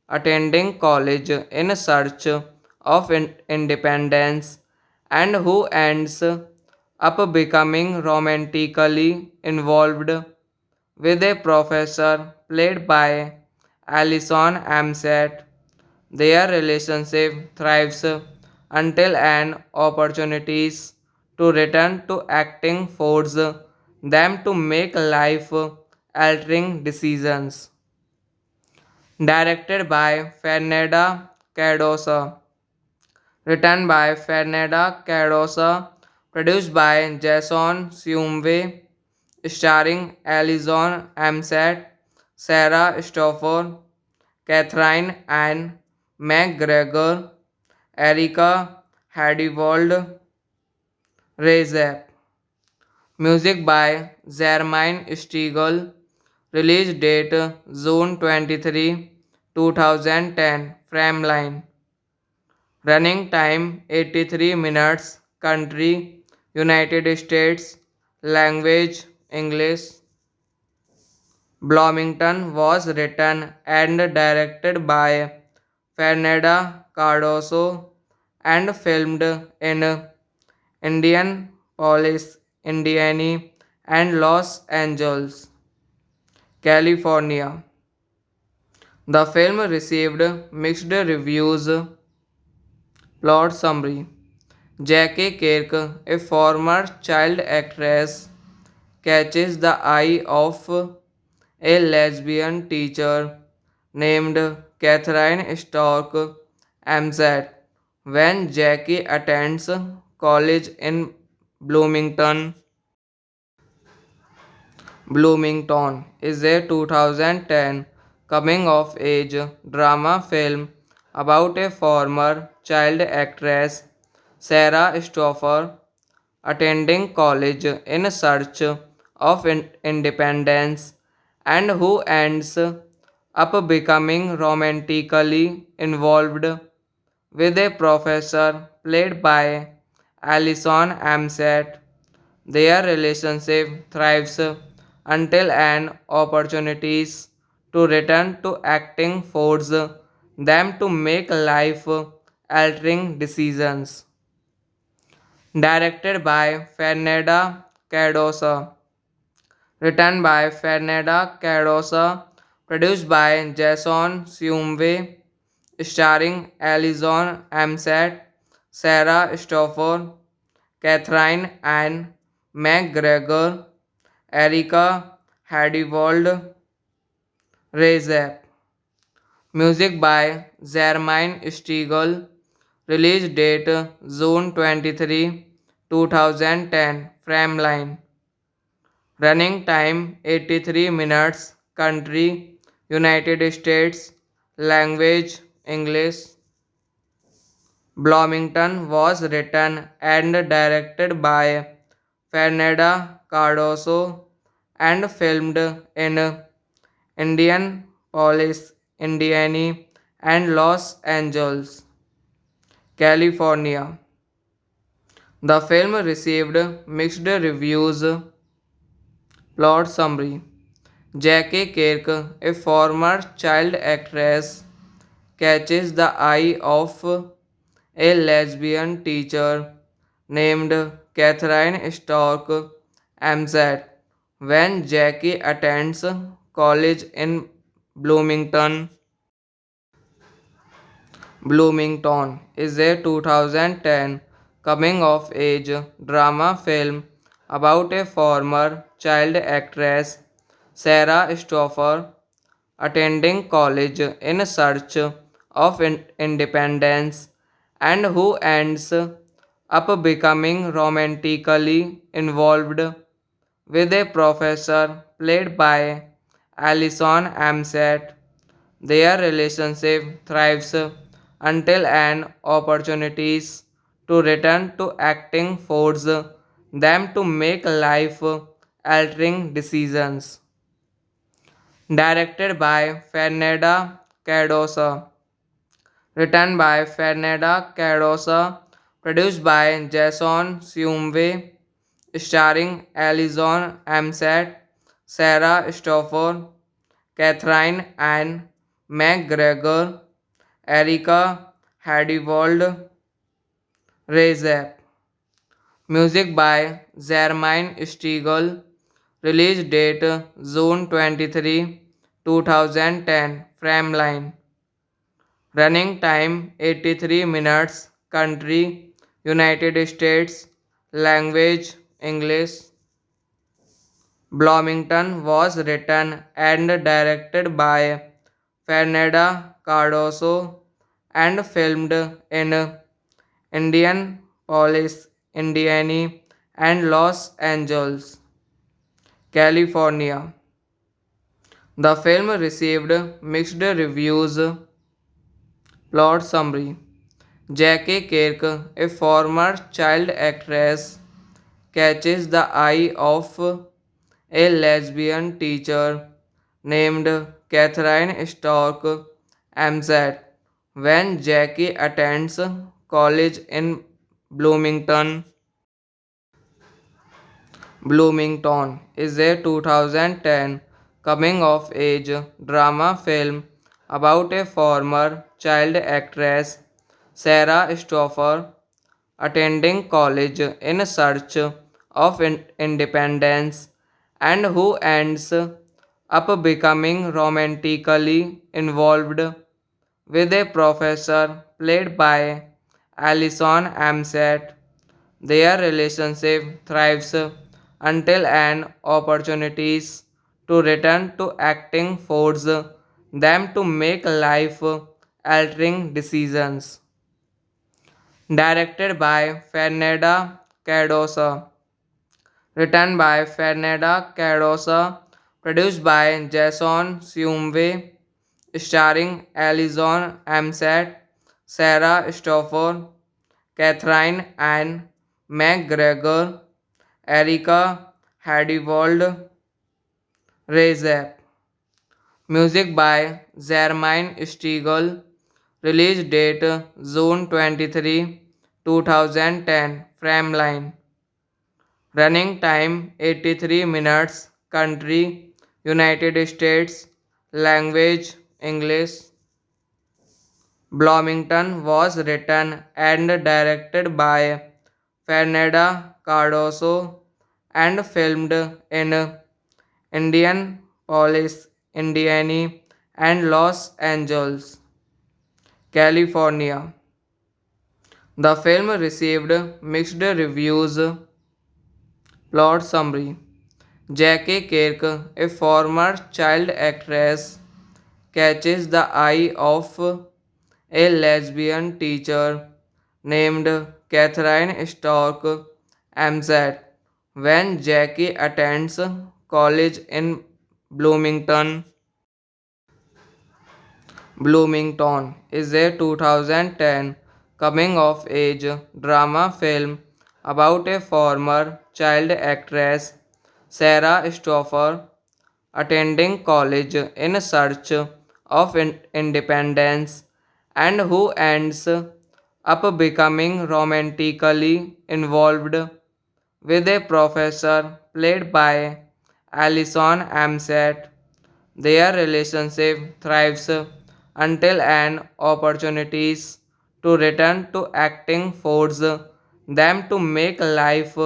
attending college in search of independence, and who ends up becoming romantically involved with a professor played by Alison Amset. Their relationship thrives until an opportunities to return to acting force them to make life altering decisions. Directed by Fernanda Cardosa, written by Fernanda Cardosa, produced by Jason Sumway, starring Alison Amset, Sarah Stoffer, Catherine Ann McGregor, Erica Hadiwald Rezep. Music by Zermain Stiegel. Release date June 23, 2010. Frameline. Running time 83 minutes. Country United States. Language English. Bloomington was written and directed by Fernanda Cardoso and filmed in Indianapolis, Indiana, and Los Angeles, California. The film received mixed reviews. Plot summary: Jackie Kirk, a former child actress, catches the eye of a lesbian teacher named Catherine Stork Amzat when Jackie attends college in Bloomington. Bloomington is a 2010 coming of age drama film about a former child actress, Sarah Stoffer, attending college in search of independence and who ends up becoming romantically involved with a professor played by Alison Amsett. Their relationship thrives until an opportunities to return to acting force them to make life altering decisions. Directed by Fernanda Cardosa. Written by Fernanda Cardosa. Produced by Jason Siumwe. Starring Alison Amsett, Sarah Stoffer, Catherine Ann McGregor, Erica Hadiwald Rezep. Music by Zermain Stiegel. Release date June 23, 2010. Frameline. Running time 83 minutes. Country United States. Language English. Bloomington was written and directed by Fernanda Cardoso and filmed in Indianapolis, Indiana, and Los Angeles, California. The film received mixed reviews. Plot summary: Jackie Kirk, a former child actress, catches the eye of a lesbian teacher named Catherine Stork Amzat when Jackie attends college in Bloomington. Bloomington is a 2010 coming of age drama film about a former child actress, Sarah Stoffer, attending college in search of independence and who ends up becoming romantically involved with a professor played by Alison Amsett. Their relationship thrives until an opportunities to return to acting force them to make life altering decisions. Directed by Fernanda Cardosa. Written by Fernanda Cardosa. Produced by Jason Siumwe. Starring Alison Amsett, Sarah Stoffer, Catherine Ann McGregor, Erica Hadiwald Rezep. Music by Zermain Stiegel. Release date June 23, 2010. Frameline. Running time 83 minutes. Country United States. Language English. Bloomington was written and directed by Fernanda Cardoso and filmed in Indianapolis, Indiana, and Los Angeles, California. The film received mixed reviews. Plot summary: Jackie Kirk, a former child actress, catches the eye of a lesbian teacher named Catherine Stork Amzat when Jackie attends college in Bloomington. Bloomington is a 2010 coming of age drama film about a former child actress, Sarah Stoffer, attending college in search of independence and who ends up becoming romantically involved with a professor played by Alison Amsett. Their relationship thrives until an opportunities to return to acting force them to make life altering decisions. Directed by Fernanda Cardosa, written by Fernanda Cardosa, produced by Jason Sumway, starring Alison Amsett, Sarah Stoffer, Catherine Ann McGregor, Erika Hadiwald, Rezep. Music by Zermain Stiegel. Release date June 23, 2010. Frameline. Running time 83 minutes. Country United States. Language English. Bloomington was written and directed by Fernanda Cardoso and filmed in Indianapolis, Indiana, and Los Angeles, California. The film received mixed reviews. Plot summary: Jackie Kirk, a former child actress, catches the eye of a lesbian teacher named Catherine Stork Amzat when Jackie attends college in Bloomington. Bloomington is a 2010 coming of age drama film about a former child actress, Sarah Stoffer, attending college in search of independence and who ends up becoming romantically involved with a professor played by Alison Amsett. Their relationship thrives until an opportunities to return to acting force them to make life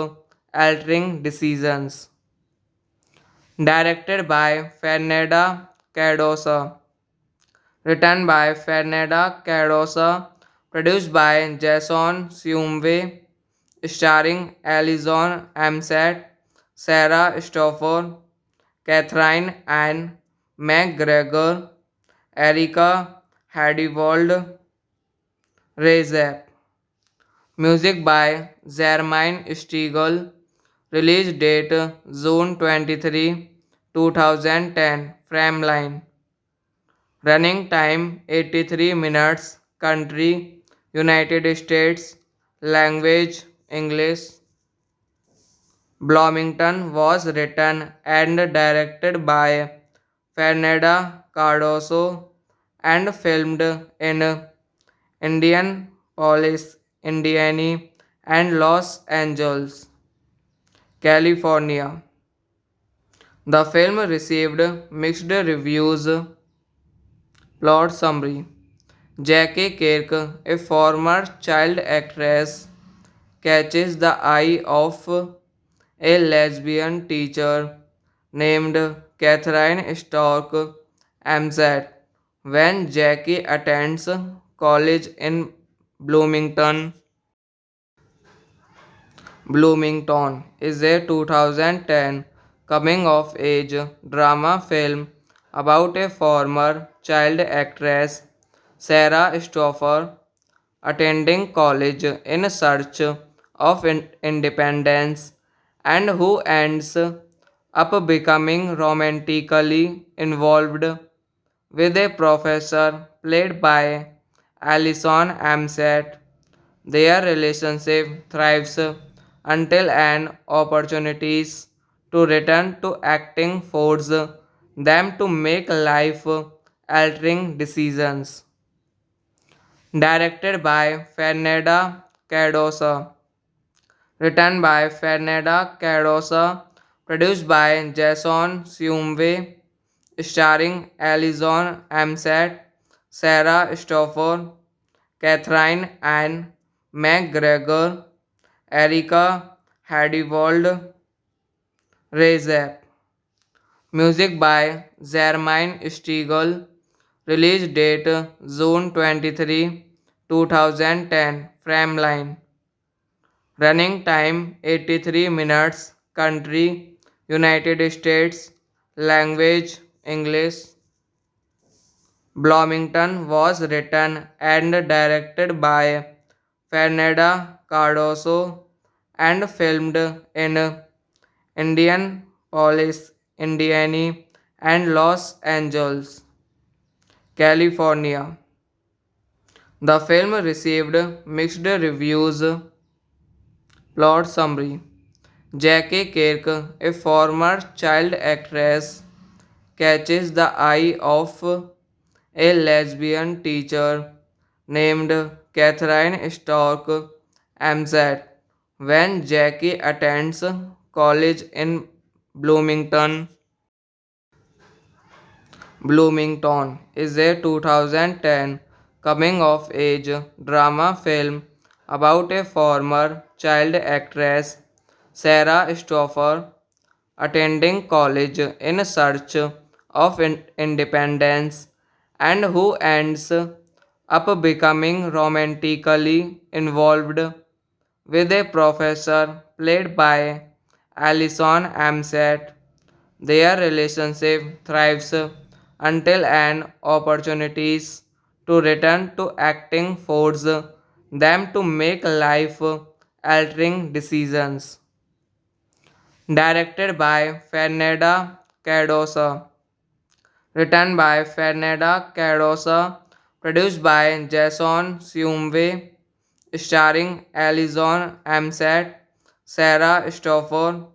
altering decisions. Directed by Fernanda Cardosa, written by Fernanda Cardosa, produced by Jason Sumway, starring Alison Amsett, Sarah Stoffer, Catherine Ann McGregor, Erika Hadiwald, Rezep. Music by Zermain Stiegel. Release date June 23, 2010. Frameline. Running time 83 minutes. Country United States. Language English. Bloomington was written and directed by Fernanda Cardoso and filmed in Indianapolis, Indiana, and Los Angeles, California. The film received mixed reviews. Plot summary: Jackie Kirk, a former child actress, catches the eye of a lesbian teacher named Catherine Stork Amzat when Jackie attends college in Bloomington. Bloomington is a 2010 coming of age drama film about a former child actress, Sarah Stoffer, attending college in search of independence and who ends up becoming romantically involved with a professor played by Alison Amset. Their relationship thrives until an opportunities to return to acting force them to make life altering decisions. Directed by Fernanda Cardosa, written by Fernanda Cardosa, produced by Jason Sumway, starring Alison Amset, Sarah Stoffer, Catherine Ann McGregor, Erika Hadiwald, Rezep. Music by Zermain Stiegel. Release date June 23, 2010. Frameline. Running time 83 minutes. Country United States. Language English. Bloomington was written and directed by Fernanda Cardoso and filmed in Indianapolis, Indiana, and Los Angeles, California. The film received mixed reviews. Plot summary: Jackie Kirk, a former child actress, catches the eye of a lesbian teacher named Catherine Stork Amzat when Jackie attends college in Bloomington. Bloomington is a 2010 coming of age drama film about a former child actress, Sarah Stoffer, attending college in search of independence and who ends up becoming romantically involved with a professor played by Alison Amset. Their relationship thrives until an opportunities to return to acting force them to make life altering decisions. Directed by Fernanda Cardosa, written by Fernanda Cardosa, produced by Jason Sumway, starring Alison Amset, Sarah Stoffer,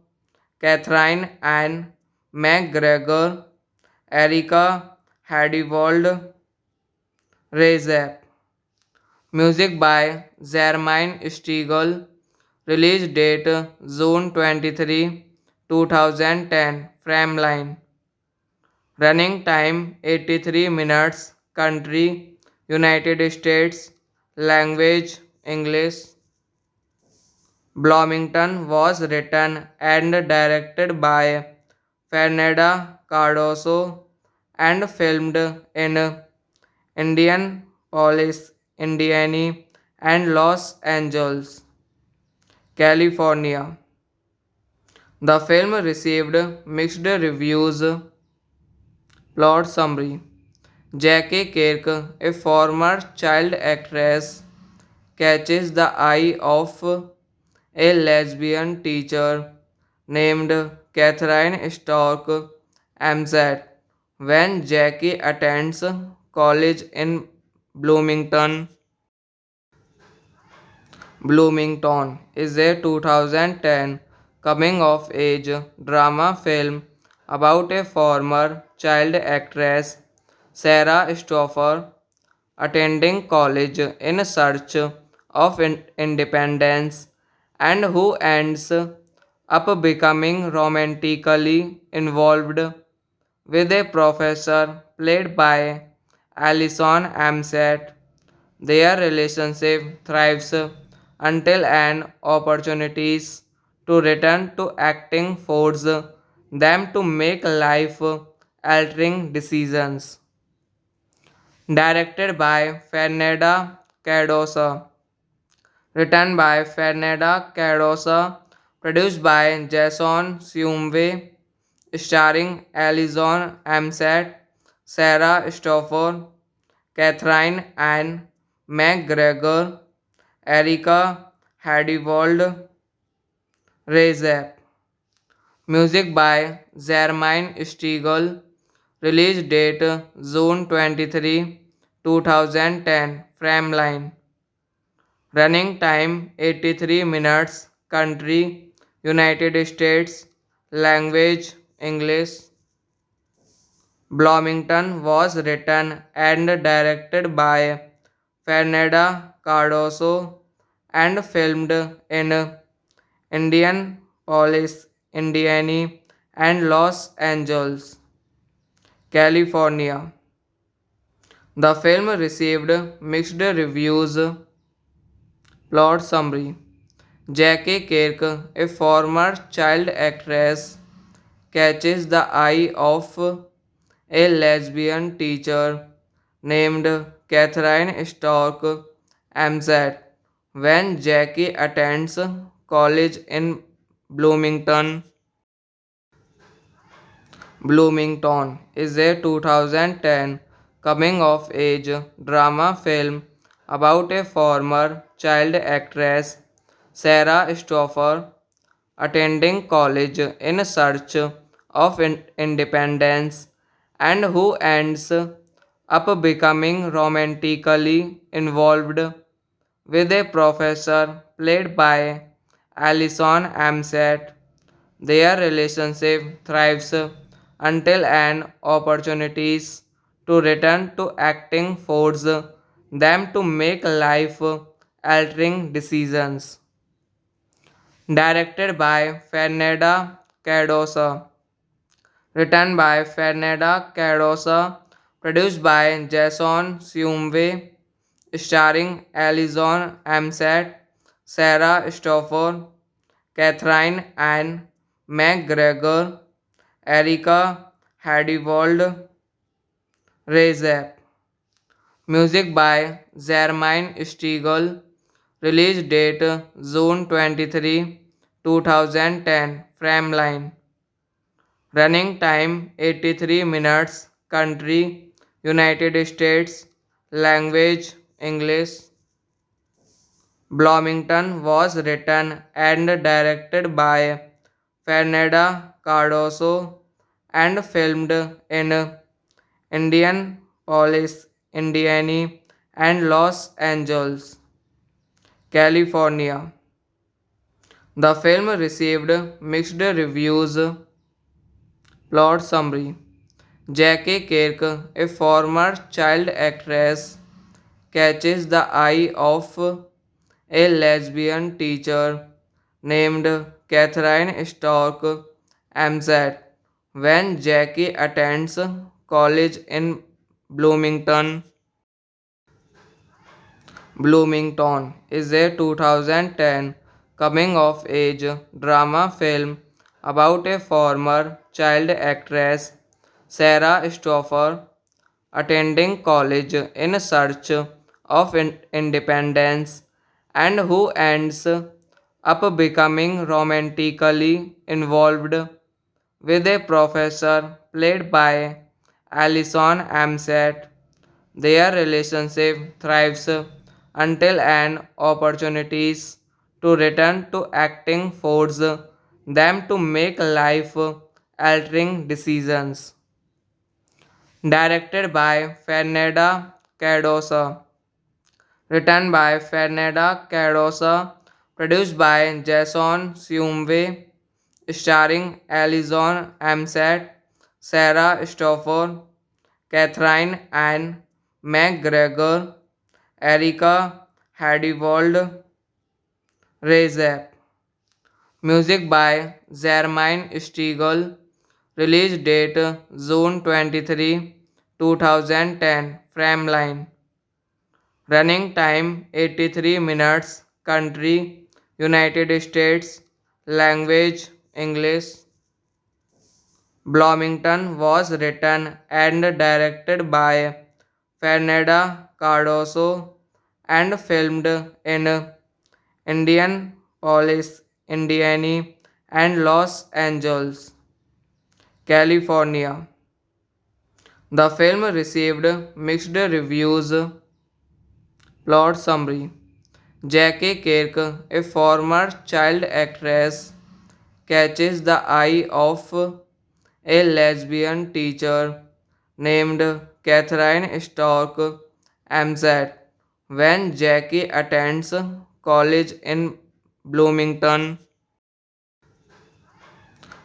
Catherine Ann McGregor, Erika Hadiwald, Rezep. Music by Zermain Stiegel. Release date June 23, 2010. Frameline. Running time 83 minutes. Country United States. Language English. Bloomington was written and directed by Fernanda Cardoso and filmed in Indianapolis, Indiana, and Los Angeles, California. The film received mixed reviews. Plot summary: Jackie Kirk, a former child actress, catches the eye of a lesbian teacher named Catherine Stork Amzat when Jackie attends college in Bloomington. Bloomington is a 2010 coming of age drama film about a former child actress, Sarah Stoffer, attending college in search of independence and who ends up becoming romantically involved with a professor played by Alison Amset. Their relationship thrives until an opportunities to return to acting force them to make life altering decisions. Directed by Fernanda Cardosa, written by Fernanda Cardosa, produced by Jason Sumway, starring Alison Amset, Sarah Stoffer, Catherine Ann McGregor, Erika Hadiwald, Rezep. Music by Zermain Stiegel. Release date June 23, 2010. Frameline. Running time 83 minutes. Country United States. Language English. Bloomington was written and directed by Fernanda Cardoso and filmed in Indianapolis, Indiana, and Los Angeles, California. The film received mixed reviews. Plot summary: Jackie Kirk, a former child actress, catches the eye of a lesbian teacher named Catherine Stork Amzat when Jackie attends college in Bloomington. Bloomington is a 2010 coming of age drama film about a former child actress, Sarah Stoffer, attending college in search of independence and who ends up becoming romantically involved with a professor played by Alison Amsett. Their relationship thrives until an opportunities to return to acting force them to make life altering decisions. Directed by Fernanda Cardosa. Written by Fernanda Cardosa. Produced by Jason Sumway. Starring Alison Amsett, Sarah Stoffer, Catherine Ann McGregor, Erica Hadiwald, Rezep. Music by Zermain Stiegel. Release date June 23, 2010. Frameline. Running time 83 minutes. Country United States. Language English. Bloomington was written and directed by Fernanda Cardoso and filmed in Indianapolis, Indiana, and Los Angeles, California. The film received mixed reviews. Plot summary: Jackie Kirk, a former child actress, catches the eye of a lesbian teacher named Catherine Stork Amzat when Jackie attends college in Bloomington. Bloomington is a 2010 coming of age drama film about a former child actress, Sarah Stoffer, attending college in search of independence and who ends up becoming romantically involved with a professor played by Alison Amsett. Their relationship thrives until an opportunities to return to acting force them to make life altering decisions. Directed by Fernanda Cardosa. Written by Fernanda Cardosa. Produced by Jason Sumway. Starring Alison Amsett, Sarah Stoffer, Catherine Ann McGregor, Erica Hadiwald, Rezep. Music by Zermain Stiegel. Release date June 23, 2010. Frameline. Running time 83 minutes. Country United States. Language English. Bloomington was written and directed by Fernanda Cardoso and filmed in Indianapolis, Indiana, and Los Angeles, California. The film received mixed reviews. Plot summary: Jackie Kirk, a former child actress, catches the eye of a lesbian teacher named Catherine Stork Amzat when Jackie attends college in Bloomington.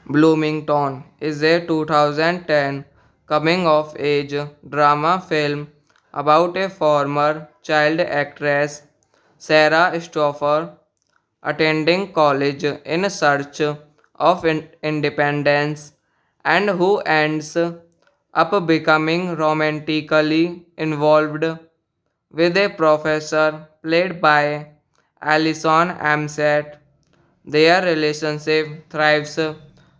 Bloomington is a 2010 coming of age drama film about a former child actress, Sarah Stoffer, attending college in search of independence and who ends up becoming romantically involved with a professor played by Alison Amsett. Their relationship thrives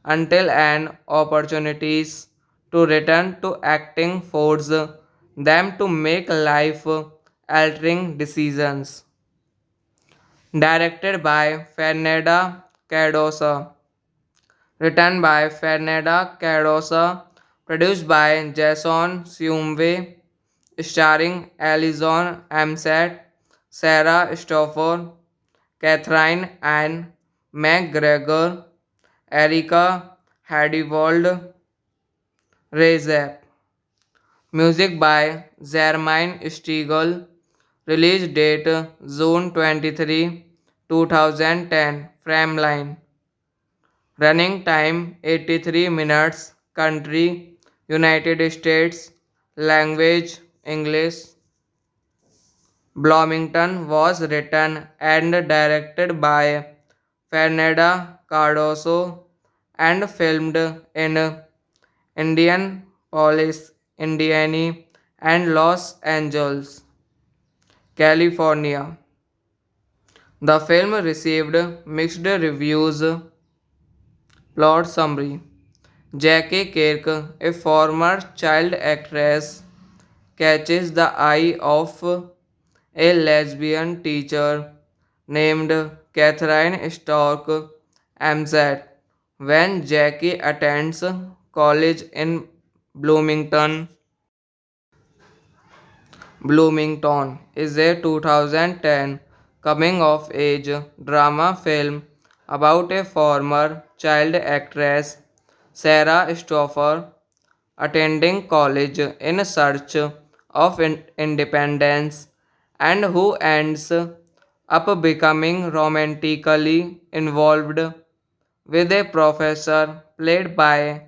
until an opportunities to return to acting force them to make life altering decisions. Directed by Fernanda Cardosa, written by Fernanda Cardosa, produced by Jason Sumway, starring Alison Amsett, Sarah Stoffer, Catherine Ann McGregor, Erika Hadiwald Rezep. Music by Zermain Stiegel. Release date June 23, 2010. Frameline. Running time 83 minutes. Country United States. Language English. Bloomington was written and directed by Fernanda Cardoso and filmed in Indianapolis, Indiana, and Los Angeles, California. The film received mixed reviews. Plot summary: Jackie Kirk, a former child actress, catches the eye of a lesbian teacher named Catherine Stork Amzat when Jackie attends college in Bloomington. Bloomington is a 2010 coming of age drama film about a former child actress, Sarah Stoffer, attending college in search of independence and who ends up becoming romantically involved with a professor played by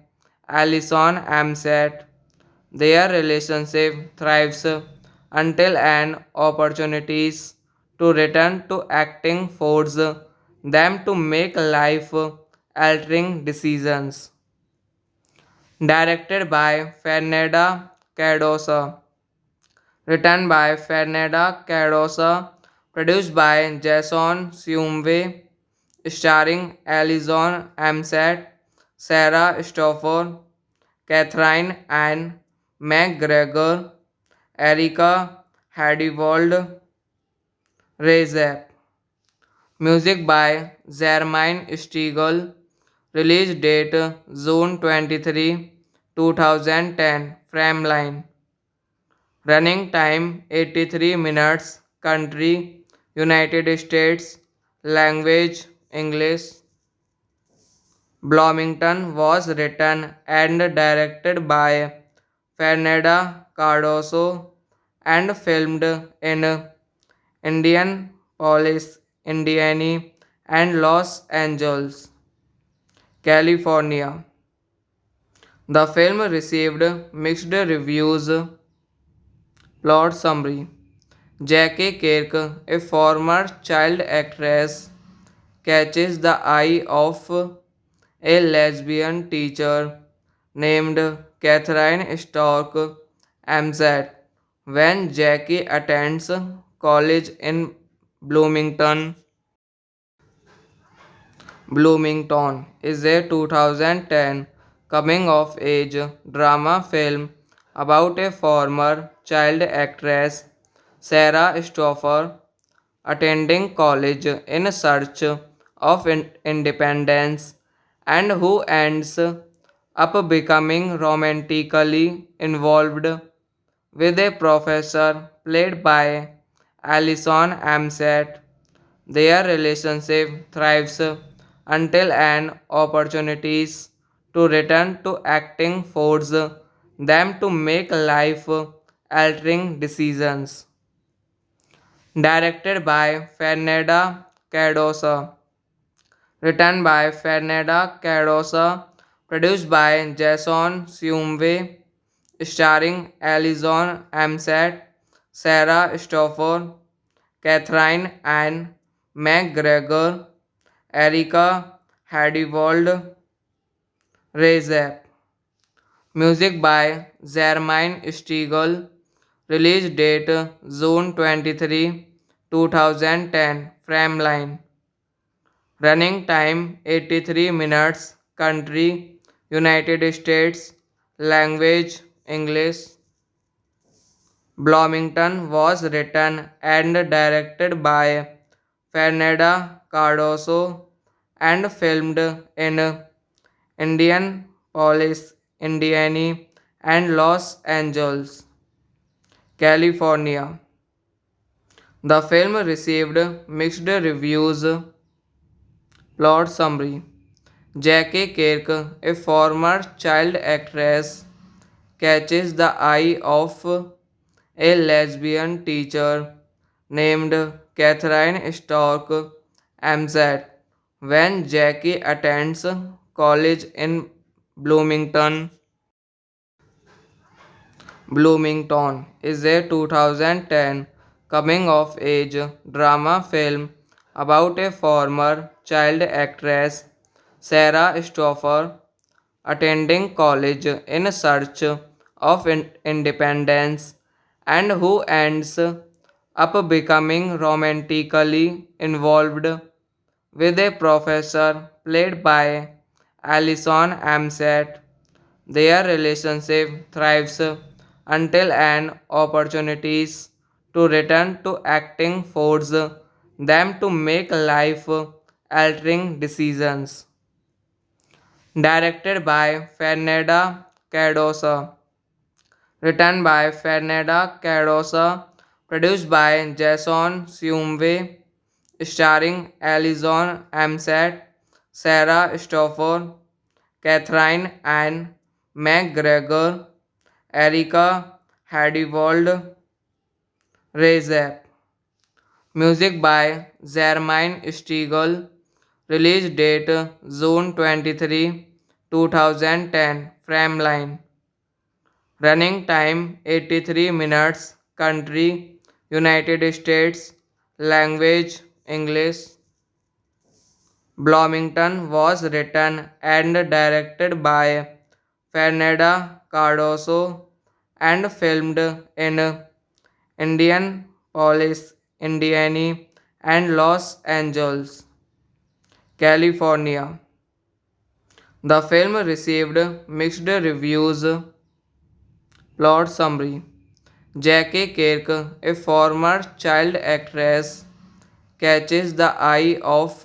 Alison Amsett. Their relationship thrives until an opportunities to return to acting force them to make life altering decisions. Directed by Fernanda Cardosa, written by Fernanda Cardosa, produced by Jason Sumway, starring Alison Amsett, Sarah Stoffer, Catherine Ann McGregor, Erika Hadiwald Rezep. Music by Zermain Stiegel. Release date June 23, 2010. Frameline. Running time 83 minutes. Country United States. Language English. Bloomington was written and directed by Fernanda Cardoso and filmed in Indianapolis, Indiana, and Los Angeles, California. The film received mixed reviews. Plot summary: Jackie Kirk, a former child actress, catches the eye of a lesbian teacher named Catherine Stork Amzat when Jackie attends college in Bloomington. Bloomington is a 2010 coming of age drama film about a former child actress, Sarah Stoffer, attending college in search of independence and who ends up becoming romantically involved with a professor played by Alison Amsett. Their relationship thrives until an opportunities to return to acting force them to make life altering decisions. Directed by Fernanda Cardosa, written by Fernanda Cardosa, produced by Jason Siumwe, starring Alison Amsett, Sarah Stoffer, Catherine Ann McGregor, Erika Hadiwald, Rezep. Music by Zermain Stiegel. Release date June 23, 2010. Frameline. Running time 83 minutes. Country United States. Language English. Bloomington was written and directed by Fernanda Cardoso and filmed in Indianapolis, Indiana, and Los Angeles, California. The film received mixed reviews. Plot summary: Jackie Kirk, a former child actress, catches the eye of a lesbian teacher named Catherine Stork Amzat when Jackie attends college in Bloomington. Bloomington is a 2010 coming of age drama film about a former child actress, Sarah Stoffer, attending college in search of independence and who ends up becoming romantically involved with a professor played by Alison Amsett. Their relationship thrives until an opportunities to return to acting force them to make life altering decisions. Directed by Fernanda Cardosa, written by Fernanda Cardosa, produced by Jason Siumwe, starring Alison Amsett, Sarah Stoffer, Catherine Ann McGregor, Erika Hadiwald, Rezep. Music by Zermain Stiegel. Release date June 23, 2010. Frameline. Running time 83 minutes. Country United States. Language English. Bloomington was written and directed by Fernanda Cardoso and filmed in Indianapolis, Indiana, and Los Angeles, California. The film received mixed reviews. Plot summary: Jackie Kirk, a former child actress, catches the eye of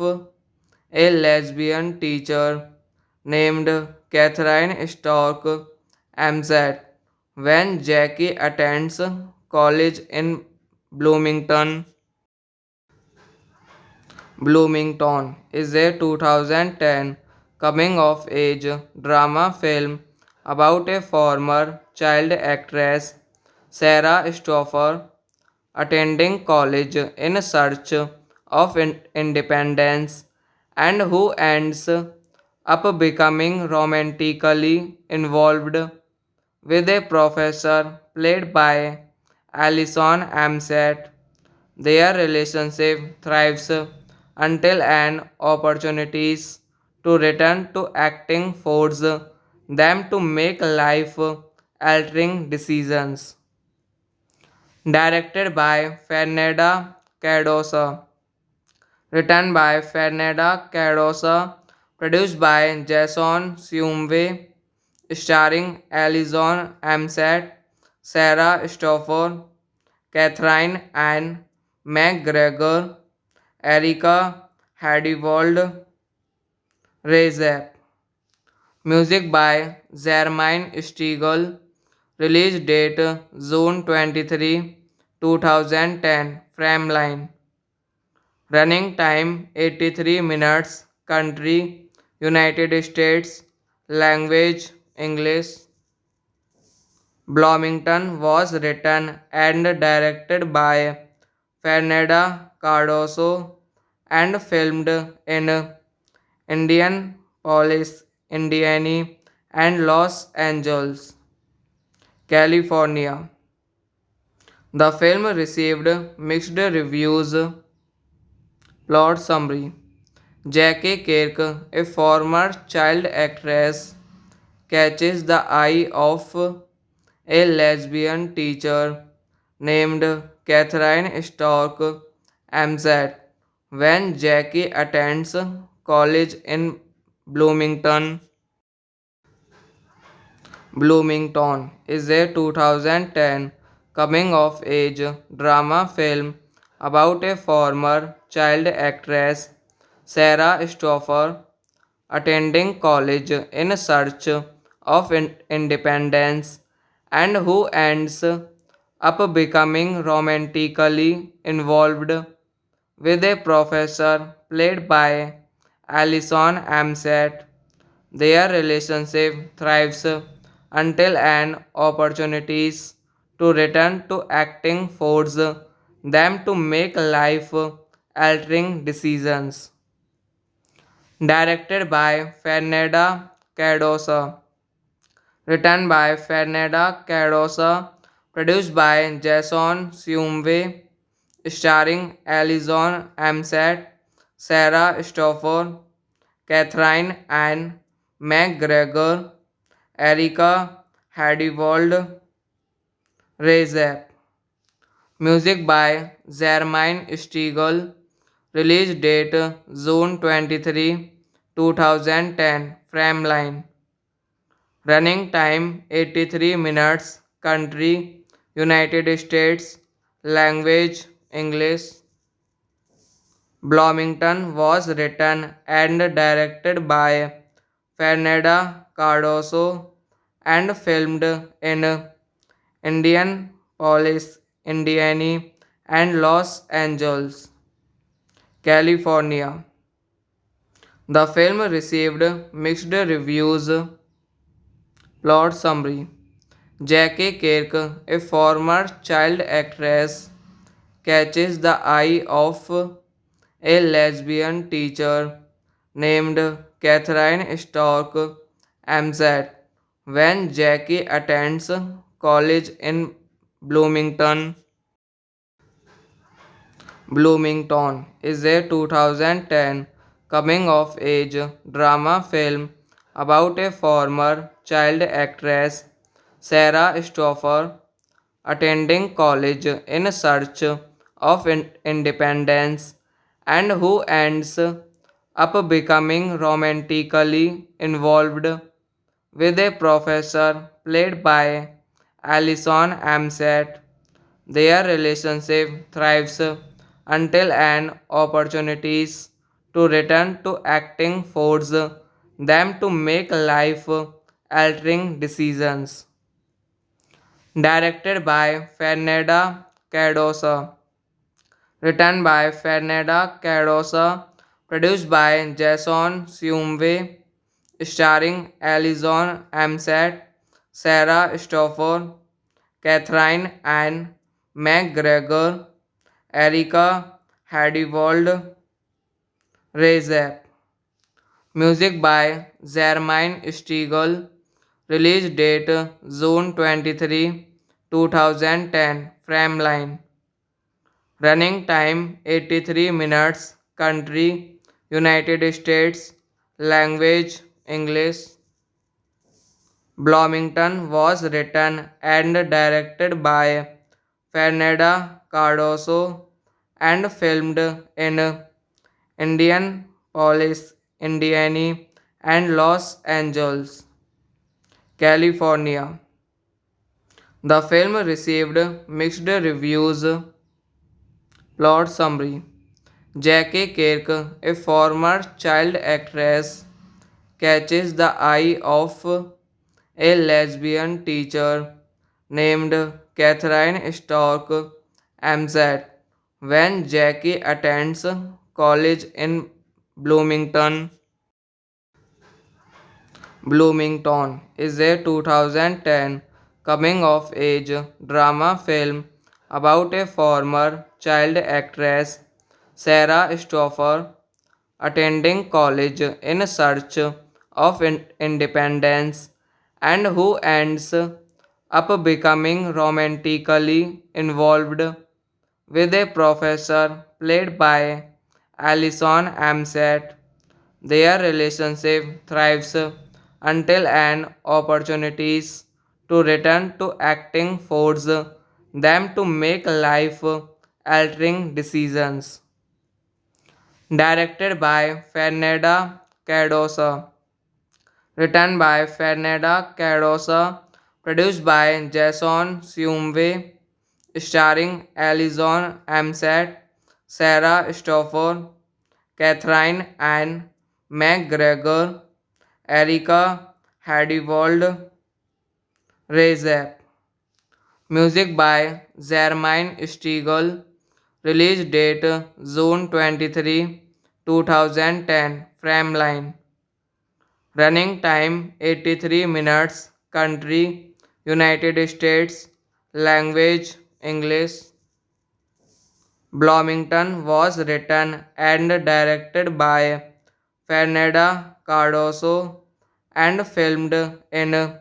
a lesbian teacher named Catherine Stork Amzat when Jackie attends college in Bloomington. Bloomington is a 2010 coming of age drama film about a former child actress, Sarah Stoffer, attending college in search of independence and who ends up becoming romantically involved with a professor played by Alison Amsett. Their relationship thrives until an opportunities to return to acting force them to make life altering decisions. Directed by Fernanda Cardosa, written by Fernanda Cardosa, produced by Jason Siumwe, starring Alison Amsett, Sarah Stoffer, Catherine Ann McGregor, Erika Hadiwald, Rezep. Music by Zermain Stiegel. Release date June 23, 2010. Frameline. Running time 83 minutes. country, United States, language, English. Bloomington was written and directed by Fernanda Cardoso and filmed in Indianapolis, Indiana, and Los Angeles, California. The film received mixed reviews. Plot summary: Jackie Kirk, a former child actress, catches the eye of a lesbian teacher named Catherine Stork Amzat when Jackie attends college in Bloomington. Bloomington is a 2010 coming of age drama film about a former child actress, Sarah Stoffer, attending college in search of independence and who ends up becoming romantically involved with a professor played by Alison Amsett. Their relationship thrives until an opportunities to return to acting force them to make life altering decisions. Directed by Fernanda Cardosa, written by Fernanda Cardosa, produced by Jason Sumway, starring Alison Amsett, Sarah Stoffer, Catherine Ann McGregor, Erika Hadiwald, Rezep. Music by Zermaine Stiegel. Release date June 23, 2010. Frameline. Running time 83 minutes. Country United States. Language English. Bloomington was written and directed by Fernanda Cardoso and filmed in Indianapolis, Indiana, and Los Angeles, California. The film received mixed reviews. Plot summary: Jackie Kirk, a former child actress, catches the eye of a lesbian teacher named Catherine Stork Amzat when Jackie attends college in Bloomington. Bloomington is a 2010 coming of age drama film about a former child actress, Sarah Stoffer, attending college in search of independence and who ends up becoming romantically involved with a professor played by Alison Amsett. Their relationship thrives until an opportunities to return to acting force them to make life altering decisions. Directed by Fernanda Cardosa, written by Fernanda Cardosa, produced by Jason Sumway, starring Alison Amsett, Sarah Stoffer, Catherine Ann McGregor, Erika Hadiwald, Rezep. Music by Zermaine Stiegel. Release date June 23, 2010. Frameline. Running time 83 minutes. Country United States. Language English. Bloomington was written and directed by Fernanda Cardoso and filmed in Indianapolis, Indiana, and Los Angeles, California. The film received mixed reviews. Plot summary: Jackie Kirk, a former child actress, catches the eye of a lesbian teacher named Catherine Stork Amzat when Jackie attends college in Bloomington. Bloomington is a 2010 coming of age drama film about a former child actress, Sarah Stoffer, attending college in search of independence and who ends up becoming romantically involved with a professor played by Alison Amset. Their relationship thrives until an opportunities to return to acting force them to make life altering decisions. Directed by Fernanda Cardosa, written by Fernanda Cardosa, produced by Jason Sumway, starring Alison Amset, Sarah Stoffer, Catherine Ann McGregor, Erika Hadiwald, Rezep. Music by Zermain Stiegel. Release date June 23, 2010. Frameline. Running time 83 minutes. Country United States. Language English. Bloomington was written and directed by Fernanda Cardoso and filmed in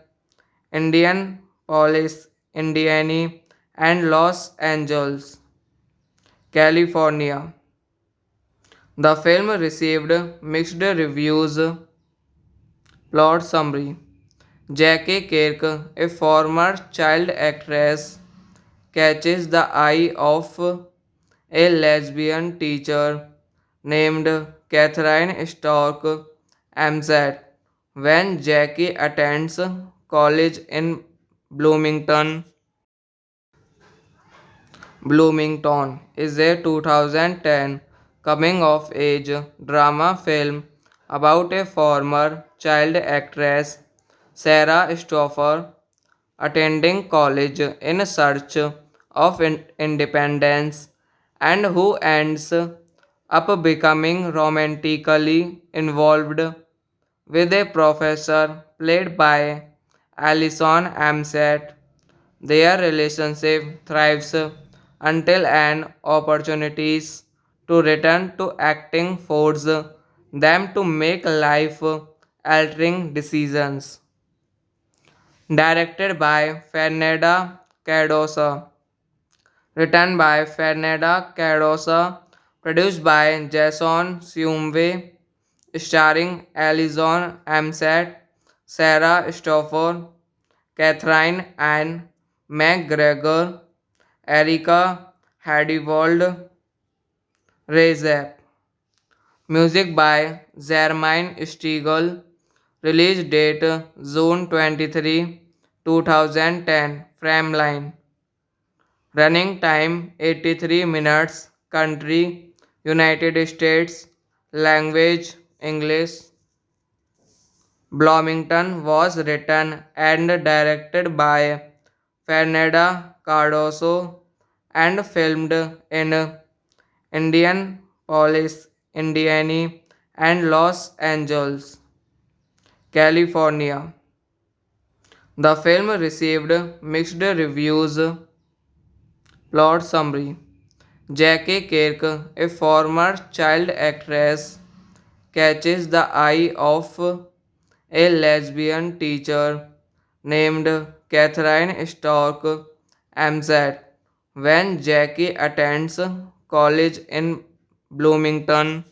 Indianapolis, Indiana, and Los Angeles, California. The film received mixed reviews. Plot summary: Jackie Kirk, a former child actress, catches the eye of a lesbian teacher named Catherine Stork Amzat when Jackie attends college in Bloomington. Bloomington is a 2010 coming of age drama film about a former child actress, Sarah Stoffer, attending college in search of independence and who ends up becoming romantically involved with a professor played by Alison Amset. Their relationship thrives until an opportunities to return to acting force them to make life altering decisions. Directed by Fernanda Cardosa, written by Fernanda Cardosa, produced by Jason Sumway, starring Alison Amset, Sarah Stoffer, Catherine Ann McGregor, Erika Hadiwald, Rezep. Music by Zermain Stiegel. Release date June 23, 2010. Frameline. Running time 83 minutes. Country United States. Language English. Bloomington was written and directed by Fernanda Cardoso and filmed in Indianapolis, Indiana, and Los Angeles, California. The film received mixed reviews. Plot summary: Jackie Kirk, a former child actress, catches the eye of a lesbian teacher named Catherine Stork Amzat when Jackie attends college in Bloomington.